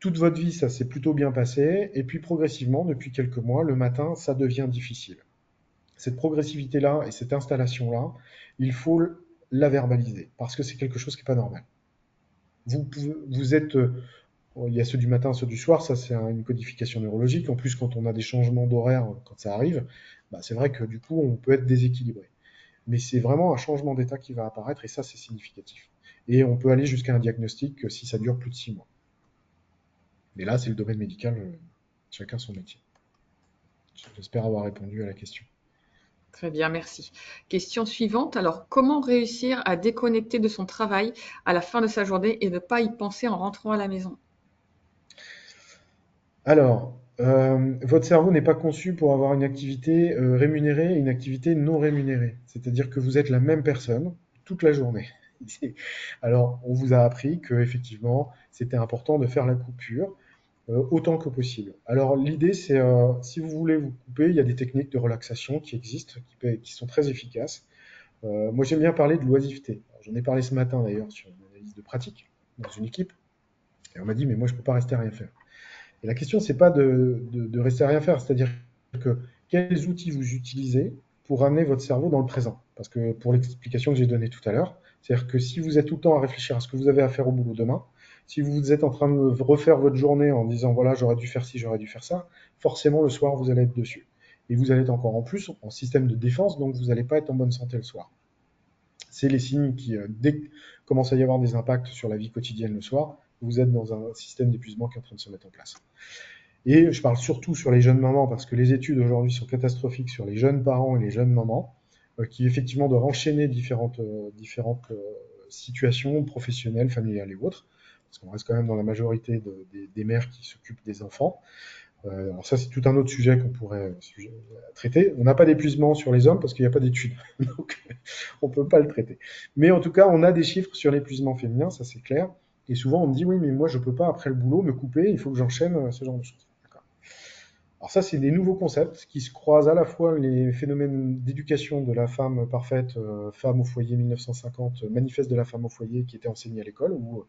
toute votre vie, ça s'est plutôt bien passé, et puis progressivement, depuis quelques mois, le matin, ça devient difficile. Cette progressivité-là et cette installation-là, il faut la verbaliser, parce que c'est quelque chose qui n'est pas normal. Vous êtes il y a ceux du matin, ceux du soir, ça c'est une codification neurologique. En plus, quand on a des changements d'horaire, quand ça arrive, bah, c'est vrai que du coup, on peut être déséquilibré. Mais c'est vraiment un changement d'état qui va apparaître et ça, c'est significatif. Et on peut aller jusqu'à un diagnostic si ça dure plus de 6 mois. Mais là, c'est le domaine médical, chacun son métier. J'espère avoir répondu à la question. Très bien, merci. Question suivante. Alors, comment réussir à déconnecter de son travail à la fin de sa journée et ne pas y penser en rentrant à la maison? Alors, votre cerveau n'est pas conçu pour avoir une activité rémunérée et une activité non rémunérée. C'est-à-dire que vous êtes la même personne toute la journée. Alors, on vous a appris que effectivement, c'était important de faire la coupure. autant que possible. Alors l'idée, c'est si vous voulez vous couper, il y a des techniques de relaxation qui existent, qui sont très efficaces. Moi, j'aime bien parler de l'oisiveté. Alors, j'en ai parlé ce matin d'ailleurs sur une analyse de pratique dans une équipe, et on m'a dit, mais moi, je ne peux pas rester à rien faire. Et la question, c'est pas de rester à rien faire, c'est-à-dire que quels outils vous utilisez pour amener votre cerveau dans le présent. Parce que pour l'explication que j'ai donnée tout à l'heure, c'est-à-dire que si vous êtes tout le temps à réfléchir à ce que vous avez à faire au boulot demain, si vous êtes en train de refaire votre journée en disant voilà, j'aurais dû faire ci, j'aurais dû faire ça, forcément le soir, vous allez être dessus. Et vous allez être encore en plus en système de défense, donc vous n'allez pas être en bonne santé le soir. C'est les signes qui, dès qu'il commence à y avoir des impacts sur la vie quotidienne le soir, vous êtes dans un système d'épuisement qui est en train de se mettre en place. Et je parle surtout sur les jeunes mamans, parce que les études aujourd'hui sont catastrophiques sur les jeunes parents et les jeunes mamans, qui effectivement doivent enchaîner différentes situations professionnelles, familiales et autres, parce qu'on reste quand même dans la majorité des mères qui s'occupent des enfants. Alors ça, c'est tout un autre sujet qu'on pourrait traiter. On n'a pas d'épuisement sur les hommes parce qu'il n'y a pas d'études, donc on ne peut pas le traiter. Mais en tout cas, on a des chiffres sur l'épuisement féminin, ça c'est clair. Et souvent, on me dit, oui, mais moi, je ne peux pas, après le boulot, me couper, il faut que j'enchaîne ce genre de choses. Alors ça, c'est des nouveaux concepts qui se croisent à la fois les phénomènes d'éducation de la femme parfaite, femme au foyer 1950, manifeste de la femme au foyer qui était enseigné à l'école, où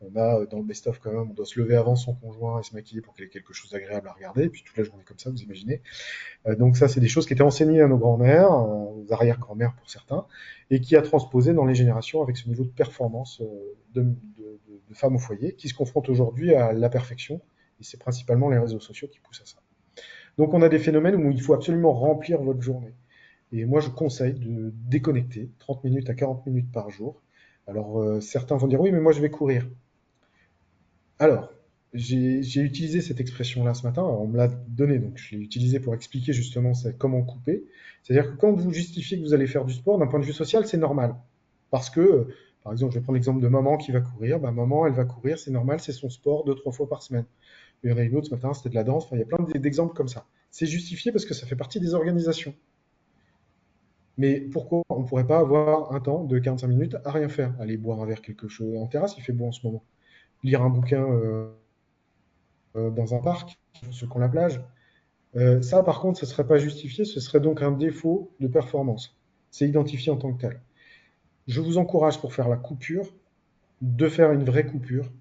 on a dans le best-of quand même, on doit se lever avant son conjoint et se maquiller pour qu'il ait quelque chose d'agréable à regarder, et puis toute la journée comme ça, vous imaginez. Donc ça, c'est des choses qui étaient enseignées à nos grands-mères, aux arrière-grands-mères pour certains, et qui a transposé dans les générations avec ce niveau de performance de femmes au foyer, qui se confrontent aujourd'hui à la perfection, et c'est principalement les réseaux sociaux qui poussent à ça. Donc on a des phénomènes où il faut absolument remplir votre journée. Et moi, je conseille de déconnecter 30 minutes à 40 minutes par jour. Alors, certains vont dire, oui, mais moi, je vais courir. Alors, j'ai utilisé cette expression-là ce matin, alors on me l'a donné, donc je l'ai utilisé pour expliquer justement comment couper. C'est-à-dire que quand vous justifiez que vous allez faire du sport, d'un point de vue social, c'est normal. Parce que, par exemple, je vais prendre l'exemple de maman qui va courir. Ben, maman, elle va courir, c'est normal, c'est son sport 2, 3 fois par semaine. Il y en a une autre ce matin, c'était de la danse. Enfin, il y a plein d'exemples comme ça. C'est justifié parce que ça fait partie des organisations. Mais pourquoi on ne pourrait pas avoir un temps de 45 minutes à rien faire? Aller boire un verre quelque chose en terrasse, il fait beau en ce moment. Lire un bouquin dans un parc, ceux qui ont la plage. Ça, par contre, ce ne serait pas justifié, ce serait donc un défaut de performance. C'est identifié en tant que tel. Je vous encourage pour faire la coupure, de faire une vraie coupure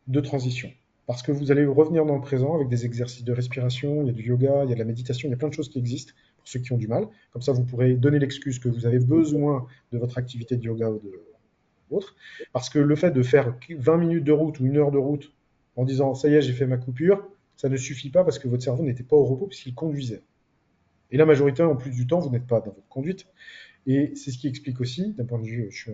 de transition. Parce que vous allez revenir dans le présent avec des exercices de respiration, il y a du yoga, il y a de la méditation, il y a plein de choses qui existent pour ceux qui ont du mal. Comme ça, vous pourrez donner l'excuse que vous avez besoin de votre activité de yoga ou de autre. Parce que le fait de faire 20 minutes de route ou 1 heure de route en disant ça y est, j'ai fait ma coupure, ça ne suffit pas parce que votre cerveau n'était pas au repos puisqu'il conduisait. Et la majorité, en plus du temps, vous n'êtes pas dans votre conduite. Et c'est ce qui explique aussi, d'un point de vue, je suis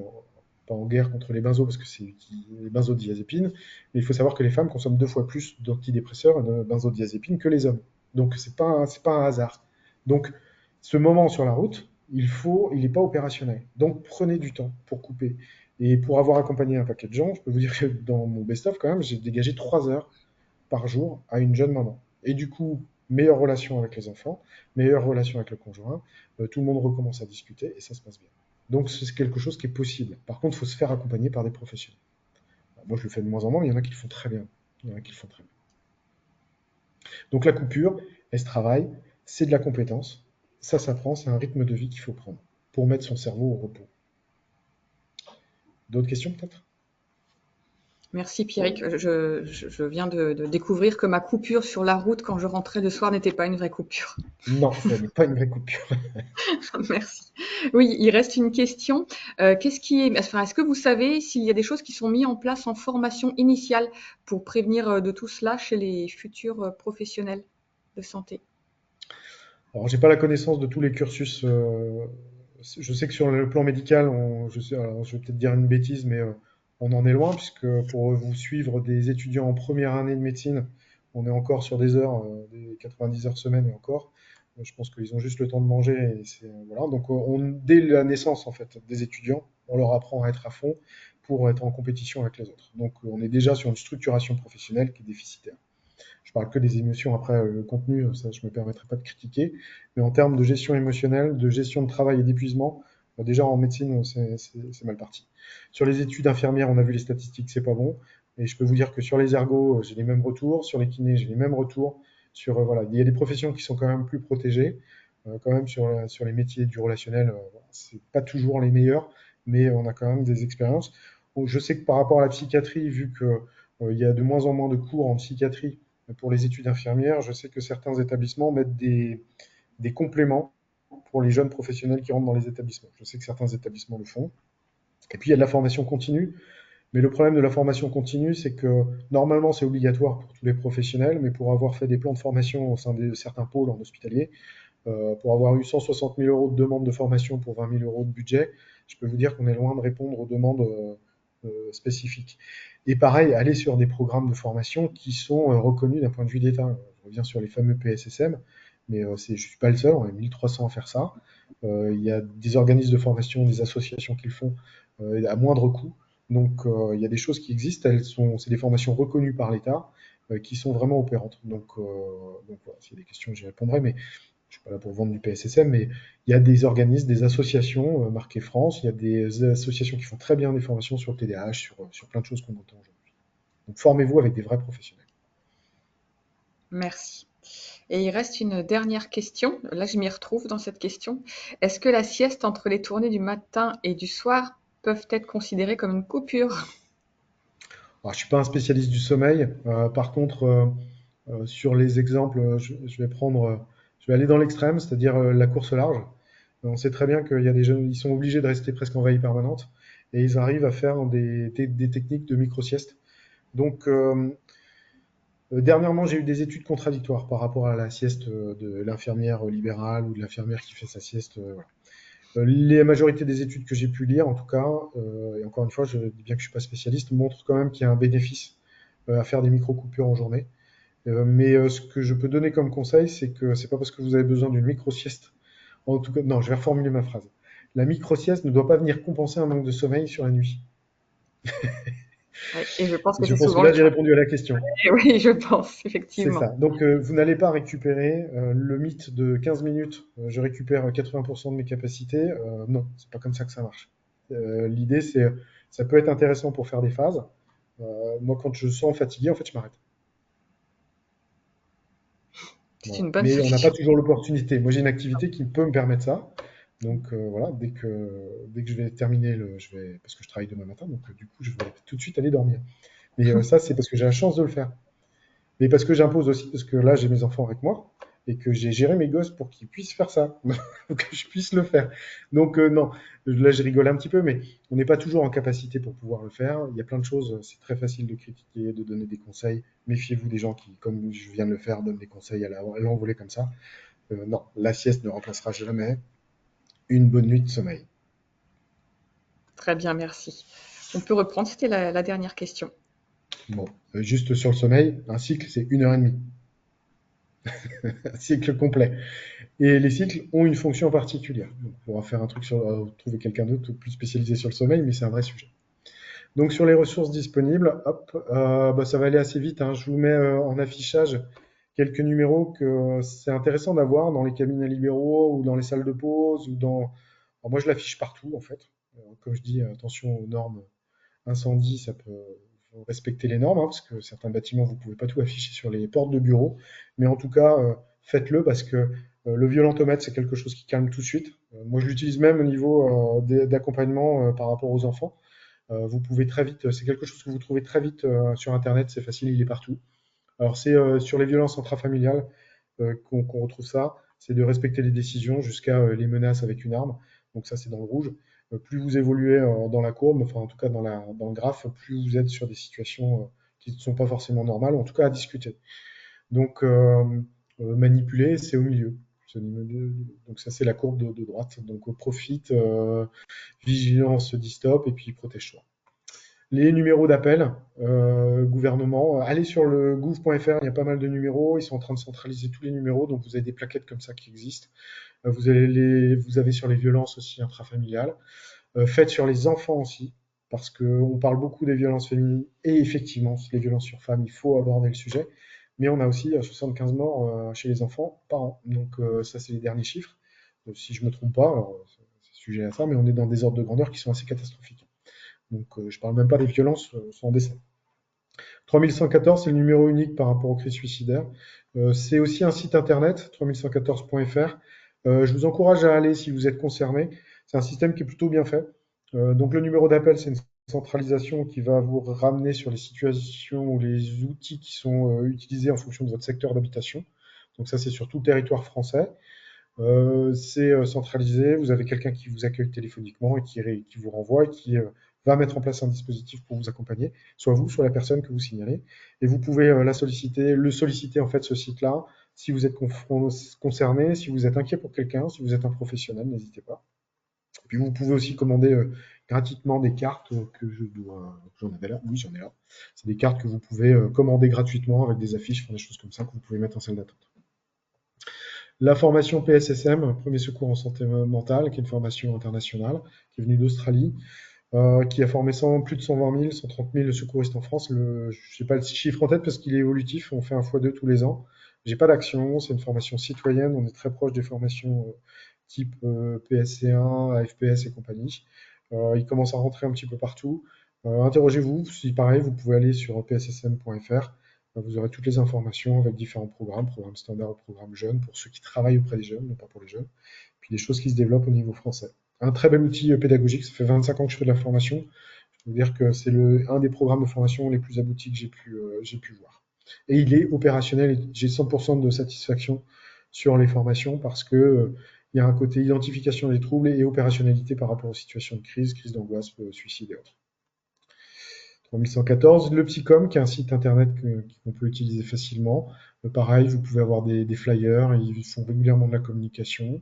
pas en guerre contre les benzos parce que c'est les benzodiazépines, mais il faut savoir que les femmes consomment 2 fois plus d'antidépresseurs et de benzodiazépines que les hommes. Donc c'est pas un hasard. Donc ce moment sur la route, il n'est pas opérationnel. Donc prenez du temps pour couper. Et pour avoir accompagné un paquet de gens, je peux vous dire que dans mon best-of, quand même, j'ai dégagé 3 heures par jour à une jeune maman. Et du coup, meilleure relation avec les enfants, meilleure relation avec le conjoint, tout le monde recommence à discuter et ça se passe bien. Donc c'est quelque chose qui est possible. Par contre, il faut se faire accompagner par des professionnels. Moi, je le fais de moins en moins, mais il y en a qui le font très bien. Il y en a qui le font très bien. Donc la coupure, elle se travaille, c'est de la compétence, ça s'apprend, c'est un rythme de vie qu'il faut prendre pour mettre son cerveau au repos. D'autres questions peut-être? Merci Pierrick. Je viens de découvrir que ma coupure sur la route quand je rentrais le soir n'était pas une vraie coupure. Non, ça n'est pas une vraie coupure. Merci. Oui, il reste une question. Est-ce que vous savez s'il y a des choses qui sont mises en place en formation initiale pour prévenir de tout cela chez les futurs professionnels de santé? Alors, j'ai pas la connaissance de tous les cursus. Je sais que sur le plan médical, alors, je vais peut-être dire une bêtise, mais on en est loin, puisque pour vous suivre des étudiants en première année de médecine, on est encore sur des heures, des 90 heures semaine et encore. Je pense qu'ils ont juste le temps de manger. Voilà. Donc, dès la naissance en fait, des étudiants, on leur apprend à être à fond pour être en compétition avec les autres. Donc, on est déjà sur une structuration professionnelle qui est déficitaire. Je parle que des émotions, après le contenu, ça je me permettrai pas de critiquer, mais en termes de gestion émotionnelle, de gestion de travail et d'épuisement, déjà en médecine, c'est mal parti. Sur les études infirmières, on a vu les statistiques, c'est pas bon. Et je peux vous dire que sur les ergos, j'ai les mêmes retours, sur les kinés, j'ai les mêmes retours. Voilà, il y a des professions qui sont quand même plus protégées. Quand même sur les métiers du relationnel, voilà, c'est pas toujours les meilleurs, mais on a quand même des expériences. Bon, je sais que par rapport à la psychiatrie, vu que il y a de moins en moins de cours en psychiatrie pour les études infirmières, je sais que certains établissements mettent des compléments pour les jeunes professionnels qui rentrent dans les établissements. Je sais que certains établissements le font. Et puis il y a de la formation continue. Mais le problème de la formation continue, c'est que normalement c'est obligatoire pour tous les professionnels, mais pour avoir fait des plans de formation au sein de certains pôles en hospitalier, pour avoir eu 160 000 euros de demande de formation pour 20 000 euros de budget, je peux vous dire qu'on est loin de répondre aux demandes spécifiques. Et pareil, aller sur des programmes de formation qui sont reconnus d'un point de vue d'État. Je reviens sur les fameux PSSM, mais je ne suis pas le seul, on est 1300 à faire ça. Il y a des organismes de formation, des associations qui le font à moindre coût. Donc il y a des choses qui existent, c'est des formations reconnues par l'État qui sont vraiment opérantes. Donc voilà, s'il y a des questions, j'y répondrai, mais je ne suis pas là pour vendre du PSSM, mais il y a des organismes, des associations marquées France, il y a des associations qui font très bien des formations sur le TDAH, sur plein de choses qu'on entend aujourd'hui. Donc formez-vous avec des vrais professionnels. Merci. Et il reste une dernière question. Là, je m'y retrouve dans cette question. Est-ce que la sieste entre les tournées du matin et du soir peuvent être considérées comme une coupure? Alors, je ne suis pas un spécialiste du sommeil. Par contre, sur les exemples, je vais aller dans l'extrême, c'est-à-dire la course large. On sait très bien qu'il y a des jeunes, ils sont obligés de rester presque en veille permanente et ils arrivent à faire des techniques de micro-sieste. Donc, dernièrement, j'ai eu des études contradictoires par rapport à la sieste de l'infirmière libérale ou de l'infirmière qui fait sa sieste. Voilà. Les majorités des études que j'ai pu lire, en tout cas, et encore une fois, je dis bien que je ne suis pas spécialiste, montrent quand même qu'il y a un bénéfice à faire des micro-coupures en journée. Mais ce que je peux donner comme conseil, c'est que c'est pas parce que vous avez besoin d'une micro-sieste. En tout cas, non, je vais reformuler ma phrase. La micro-sieste ne doit pas venir compenser un manque de sommeil sur la nuit. Oui, et je pense Et que je c'est pense que souvent le là, j'ai cas. répondu à la question. Oui, je pense, C'est ça. effectivement. Donc, vous n'allez pas récupérer le mythe de 15 minutes, je récupère 80% de mes capacités. Non, c'est pas comme ça que ça marche. L'idée, ça peut être intéressant pour faire des phases. Moi, quand je sens fatigué, en fait, je m'arrête. C'est Voilà. une bonne Mais on n'a pas solution. toujours l'opportunité. Moi, j'ai une activité qui peut me permettre ça. Donc voilà, dès que je vais terminer, parce que je travaille demain matin, donc du coup, je vais tout de suite aller dormir. Mais ça, c'est parce que j'ai la chance de le faire. Mais parce que j'impose aussi, parce que là, j'ai mes enfants avec moi et que j'ai géré mes gosses pour qu'ils puissent faire ça, pour que je puisse le faire. Donc non, là, je rigole un petit peu, mais on n'est pas toujours en capacité pour pouvoir le faire. Il y a plein de choses, c'est très facile de critiquer, de donner des conseils. Méfiez-vous des gens qui, comme je viens de le faire, donnent des conseils à l'envolée comme ça. Non, la sieste ne remplacera jamais une bonne nuit de sommeil. Très bien, merci. On peut reprendre, c'était la dernière question. Bon, juste sur le sommeil, un cycle, c'est 1 heure et demie. Un cycle complet. Et les cycles ont une fonction particulière. Donc, on pourra faire un truc trouver quelqu'un d'autre plus spécialisé sur le sommeil, mais c'est un vrai sujet. Donc sur les ressources disponibles, hop, bah, ça va aller assez vite, hein. Je vous mets en affichage quelques numéros que c'est intéressant d'avoir dans les cabinets libéraux ou dans les salles de pause ou dans. Alors moi je l'affiche partout en fait. Comme je dis, attention aux normes incendie, ça peut faut respecter les normes, hein, parce que certains bâtiments, vous ne pouvez pas tout afficher sur les portes de bureau. Mais en tout cas, faites-le parce que le violentomètre, c'est quelque chose qui calme tout de suite. Moi, je l'utilise même au niveau d'accompagnement par rapport aux enfants. Vous pouvez très vite, c'est quelque chose que vous trouvez très vite sur Internet, c'est facile, il est partout. Alors, c'est sur les violences intrafamiliales qu'on retrouve ça, c'est de respecter les décisions jusqu'à les menaces avec une arme. Donc ça, c'est dans le rouge. Plus vous évoluez dans la courbe, enfin en tout cas dans le graphe, plus vous êtes sur des situations qui ne sont pas forcément normales, en tout cas à discuter. Donc manipuler, c'est au milieu. Donc ça, c'est la courbe de droite. Donc profite, vigilance, dit stop, et puis protège-toi. Les numéros d'appel, gouvernement, allez sur le gouv.fr, il y a pas mal de numéros, ils sont en train de centraliser tous les numéros, donc vous avez des plaquettes comme ça qui existent. Vous avez sur les violences aussi intrafamiliales. Faites sur les enfants aussi, parce qu'on parle beaucoup des violences féminines, et effectivement, les violences sur femmes, il faut aborder le sujet. Mais on a aussi 75 morts chez les enfants par an. Donc ça, c'est les derniers chiffres. Si je ne me trompe pas, alors, c'est sujet à ça, mais on est dans des ordres de grandeur qui sont assez catastrophiques. Donc je ne parle même pas des violences sans décès. 3114, c'est le numéro unique par rapport aux crises suicidaires. C'est aussi un site internet, 3114.fr. Je vous encourage à aller si vous êtes concerné. C'est un système qui est plutôt bien fait. Donc le numéro d'appel, c'est une centralisation qui va vous ramener sur les situations ou les outils qui sont utilisés en fonction de votre secteur d'habitation. Donc ça, c'est sur tout le territoire français. C'est centralisé, vous avez quelqu'un qui vous accueille téléphoniquement et qui vous renvoie et qui va mettre en place un dispositif pour vous accompagner, soit vous, soit la personne que vous signalez. Et vous pouvez le solliciter en fait ce site-là, si vous êtes concerné, si vous êtes inquiet pour quelqu'un, si vous êtes un professionnel, n'hésitez pas. Et puis vous pouvez aussi commander gratuitement des cartes j'en avais là, oui j'en ai là. C'est des cartes que vous pouvez commander gratuitement avec des affiches, enfin, des choses comme ça que vous pouvez mettre en salle d'attente. La formation PSSM, Premier Secours en Santé Mentale, qui est une formation internationale, qui est venue d'Australie, qui a formé plus de 120 000, 130 000 secouristes en France. Je n'ai pas le chiffre en tête parce qu'il est évolutif, on fait un x2 tous les ans. J'ai pas d'action, c'est une formation citoyenne, on est très proche des formations type PSC1, AFPS et compagnie. Il commence à rentrer un petit peu partout. Interrogez-vous, si pareil, vous pouvez aller sur pssm.fr. Vous aurez toutes les informations avec différents programmes standards ou programmes jeunes, pour ceux qui travaillent auprès des jeunes, non pas pour les jeunes. Puis des choses qui se développent au niveau français. Un très bel outil pédagogique, ça fait 25 ans que je fais de la formation. Je peux vous dire que c'est un des programmes de formation les plus aboutis que j'ai pu voir. Et il est opérationnel et j'ai 100% de satisfaction sur les formations parce que il y a un côté identification des troubles et opérationnalité par rapport aux situations de crise d'angoisse, suicide et autres. 3114, le Psycom, qui est un site internet qu'on peut utiliser facilement. Pareil, vous pouvez avoir des flyers, ils font régulièrement de la communication.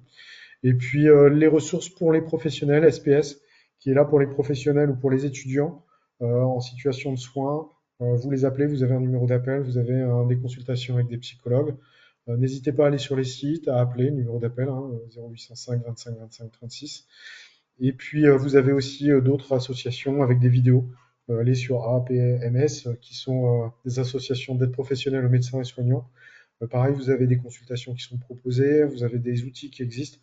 Et puis les ressources pour les professionnels, SPS, qui est là pour les professionnels ou pour les étudiants en situation de soins. Vous les appelez, vous avez un numéro d'appel, vous avez des consultations avec des psychologues. N'hésitez pas à aller sur les sites, à appeler, numéro d'appel, 0805 25 25 36. Et puis vous avez aussi d'autres associations avec des vidéos. Allez sur APMS, qui sont des associations d'aide professionnelle aux médecins et soignants. Pareil, vous avez des consultations qui sont proposées, vous avez des outils qui existent.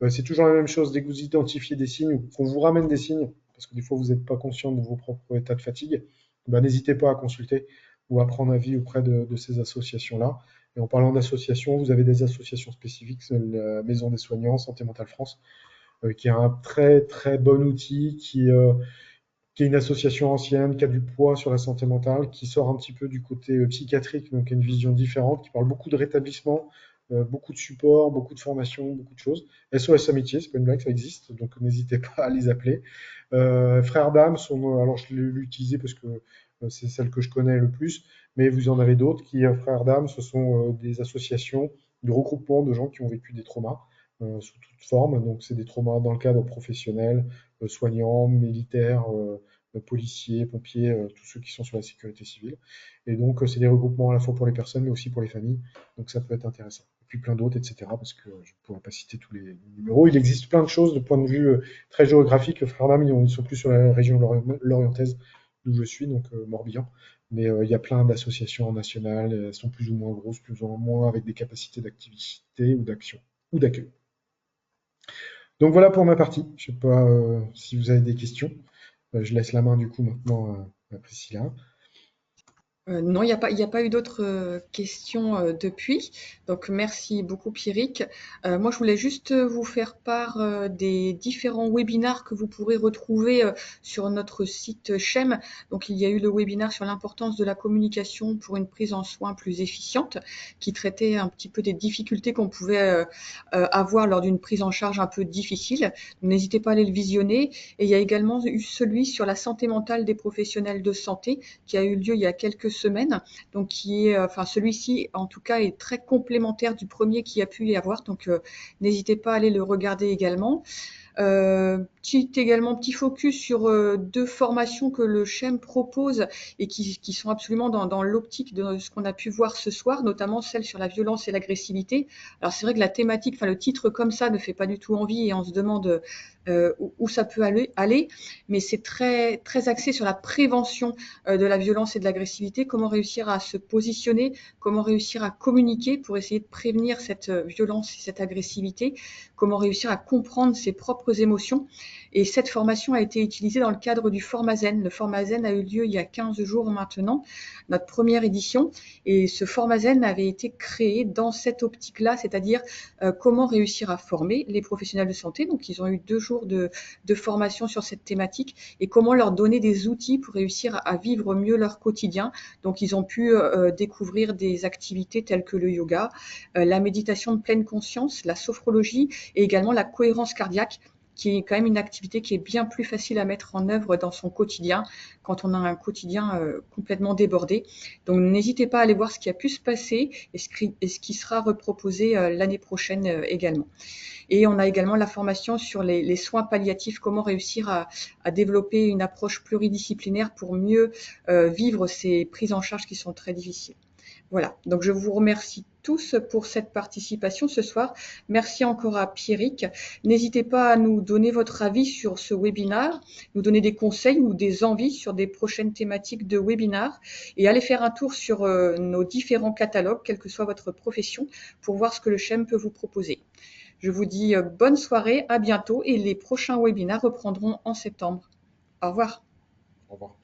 C'est toujours la même chose, dès que vous identifiez des signes ou qu'on vous ramène des signes, parce que des fois vous n'êtes pas conscient de vos propres états de fatigue, n'hésitez pas à consulter ou à prendre avis auprès de ces associations-là. Et en parlant d'associations, vous avez des associations spécifiques, la Maison des soignants, Santé Mentale France, qui est un très très bon outil, qui est une association ancienne, qui a du poids sur la santé mentale, qui sort un petit peu du côté psychiatrique, donc qui a une vision différente, qui parle beaucoup de rétablissement, beaucoup de support, beaucoup de formation, beaucoup de choses. SOS Amitié, c'est pas une blague, ça existe, donc n'hésitez pas à les appeler. Frères d'âme alors je l'ai utilisé parce que c'est celle que je connais le plus, mais vous en avez d'autres qui, Frères d'âme, ce sont des associations de regroupement de gens qui ont vécu des traumas sous toute forme. Donc c'est des traumas dans le cadre professionnel, soignants, militaires, policiers, pompiers, tous ceux qui sont sur la sécurité civile. Et donc c'est des regroupements à la fois pour les personnes, mais aussi pour les familles. Donc ça peut être intéressant. Et puis plein d'autres, etc. Parce que je ne pourrais pas citer tous les numéros. Il existe plein de choses de point de vue très géographique. Le Frère d'âme, ils sont plus sur la région lorientaise d'où je suis, donc Morbihan. Mais il y a plein d'associations nationales, elles sont plus ou moins grosses, plus ou moins avec des capacités d'activité ou d'action ou d'accueil. Donc voilà pour ma partie. Je ne sais pas si vous avez des questions. Je laisse la main du coup maintenant à Priscilla. Non, il y a pas eu d'autres questions depuis. Donc, merci beaucoup, Pierrick. Moi, je voulais juste vous faire part des différents webinars que vous pourrez retrouver sur notre site SHEM. Donc, il y a eu le webinar sur l'importance de la communication pour une prise en soin plus efficiente, qui traitait un petit peu des difficultés qu'on pouvait avoir lors d'une prise en charge un peu difficile. Donc, n'hésitez pas à aller le visionner. Et il y a également eu celui sur la santé mentale des professionnels de santé, qui a eu lieu il y a quelques semaines, donc qui est, enfin celui-ci en tout cas est très complémentaire du premier qui a pu y avoir, donc n'hésitez pas à aller le regarder également. Petit focus sur deux formations que le SHEM propose et qui sont absolument dans l'optique de ce qu'on a pu voir ce soir, notamment celle sur la violence et l'agressivité. Alors c'est vrai que la thématique, enfin le titre comme ça ne fait pas du tout envie et on se demande où ça peut aller, mais c'est très très axé sur la prévention de la violence et de l'agressivité, comment réussir à se positionner, comment réussir à communiquer pour essayer de prévenir cette violence et cette agressivité, comment réussir à comprendre ses propres émotions. Et cette formation a été utilisée dans le cadre du Formazen. Le Formazen a eu lieu il y a 15 jours maintenant, notre première édition. Et ce Formazen avait été créé dans cette optique-là, c'est-à-dire comment réussir à former les professionnels de santé. Donc, ils ont eu 2 jours de formation sur cette thématique et comment leur donner des outils pour réussir à vivre mieux leur quotidien. Donc, ils ont pu découvrir des activités telles que le yoga, la méditation de pleine conscience, la sophrologie et également la cohérence cardiaque, qui est quand même une activité qui est bien plus facile à mettre en œuvre dans son quotidien quand on a un quotidien complètement débordé. Donc n'hésitez pas à aller voir ce qui a pu se passer et ce qui sera reproposé l'année prochaine également. Et on a également la formation sur les soins palliatifs, comment réussir à développer une approche pluridisciplinaire pour mieux vivre ces prises en charge qui sont très difficiles. Voilà, donc je vous remercie tous pour cette participation ce soir. Merci encore à Pierrick. N'hésitez pas à nous donner votre avis sur ce webinaire, nous donner des conseils ou des envies sur des prochaines thématiques de webinaire et allez faire un tour sur nos différents catalogues, quelle que soit votre profession, pour voir ce que le CHEM peut vous proposer. Je vous dis bonne soirée, à bientôt et les prochains webinaires reprendront en septembre. Au revoir. Au revoir.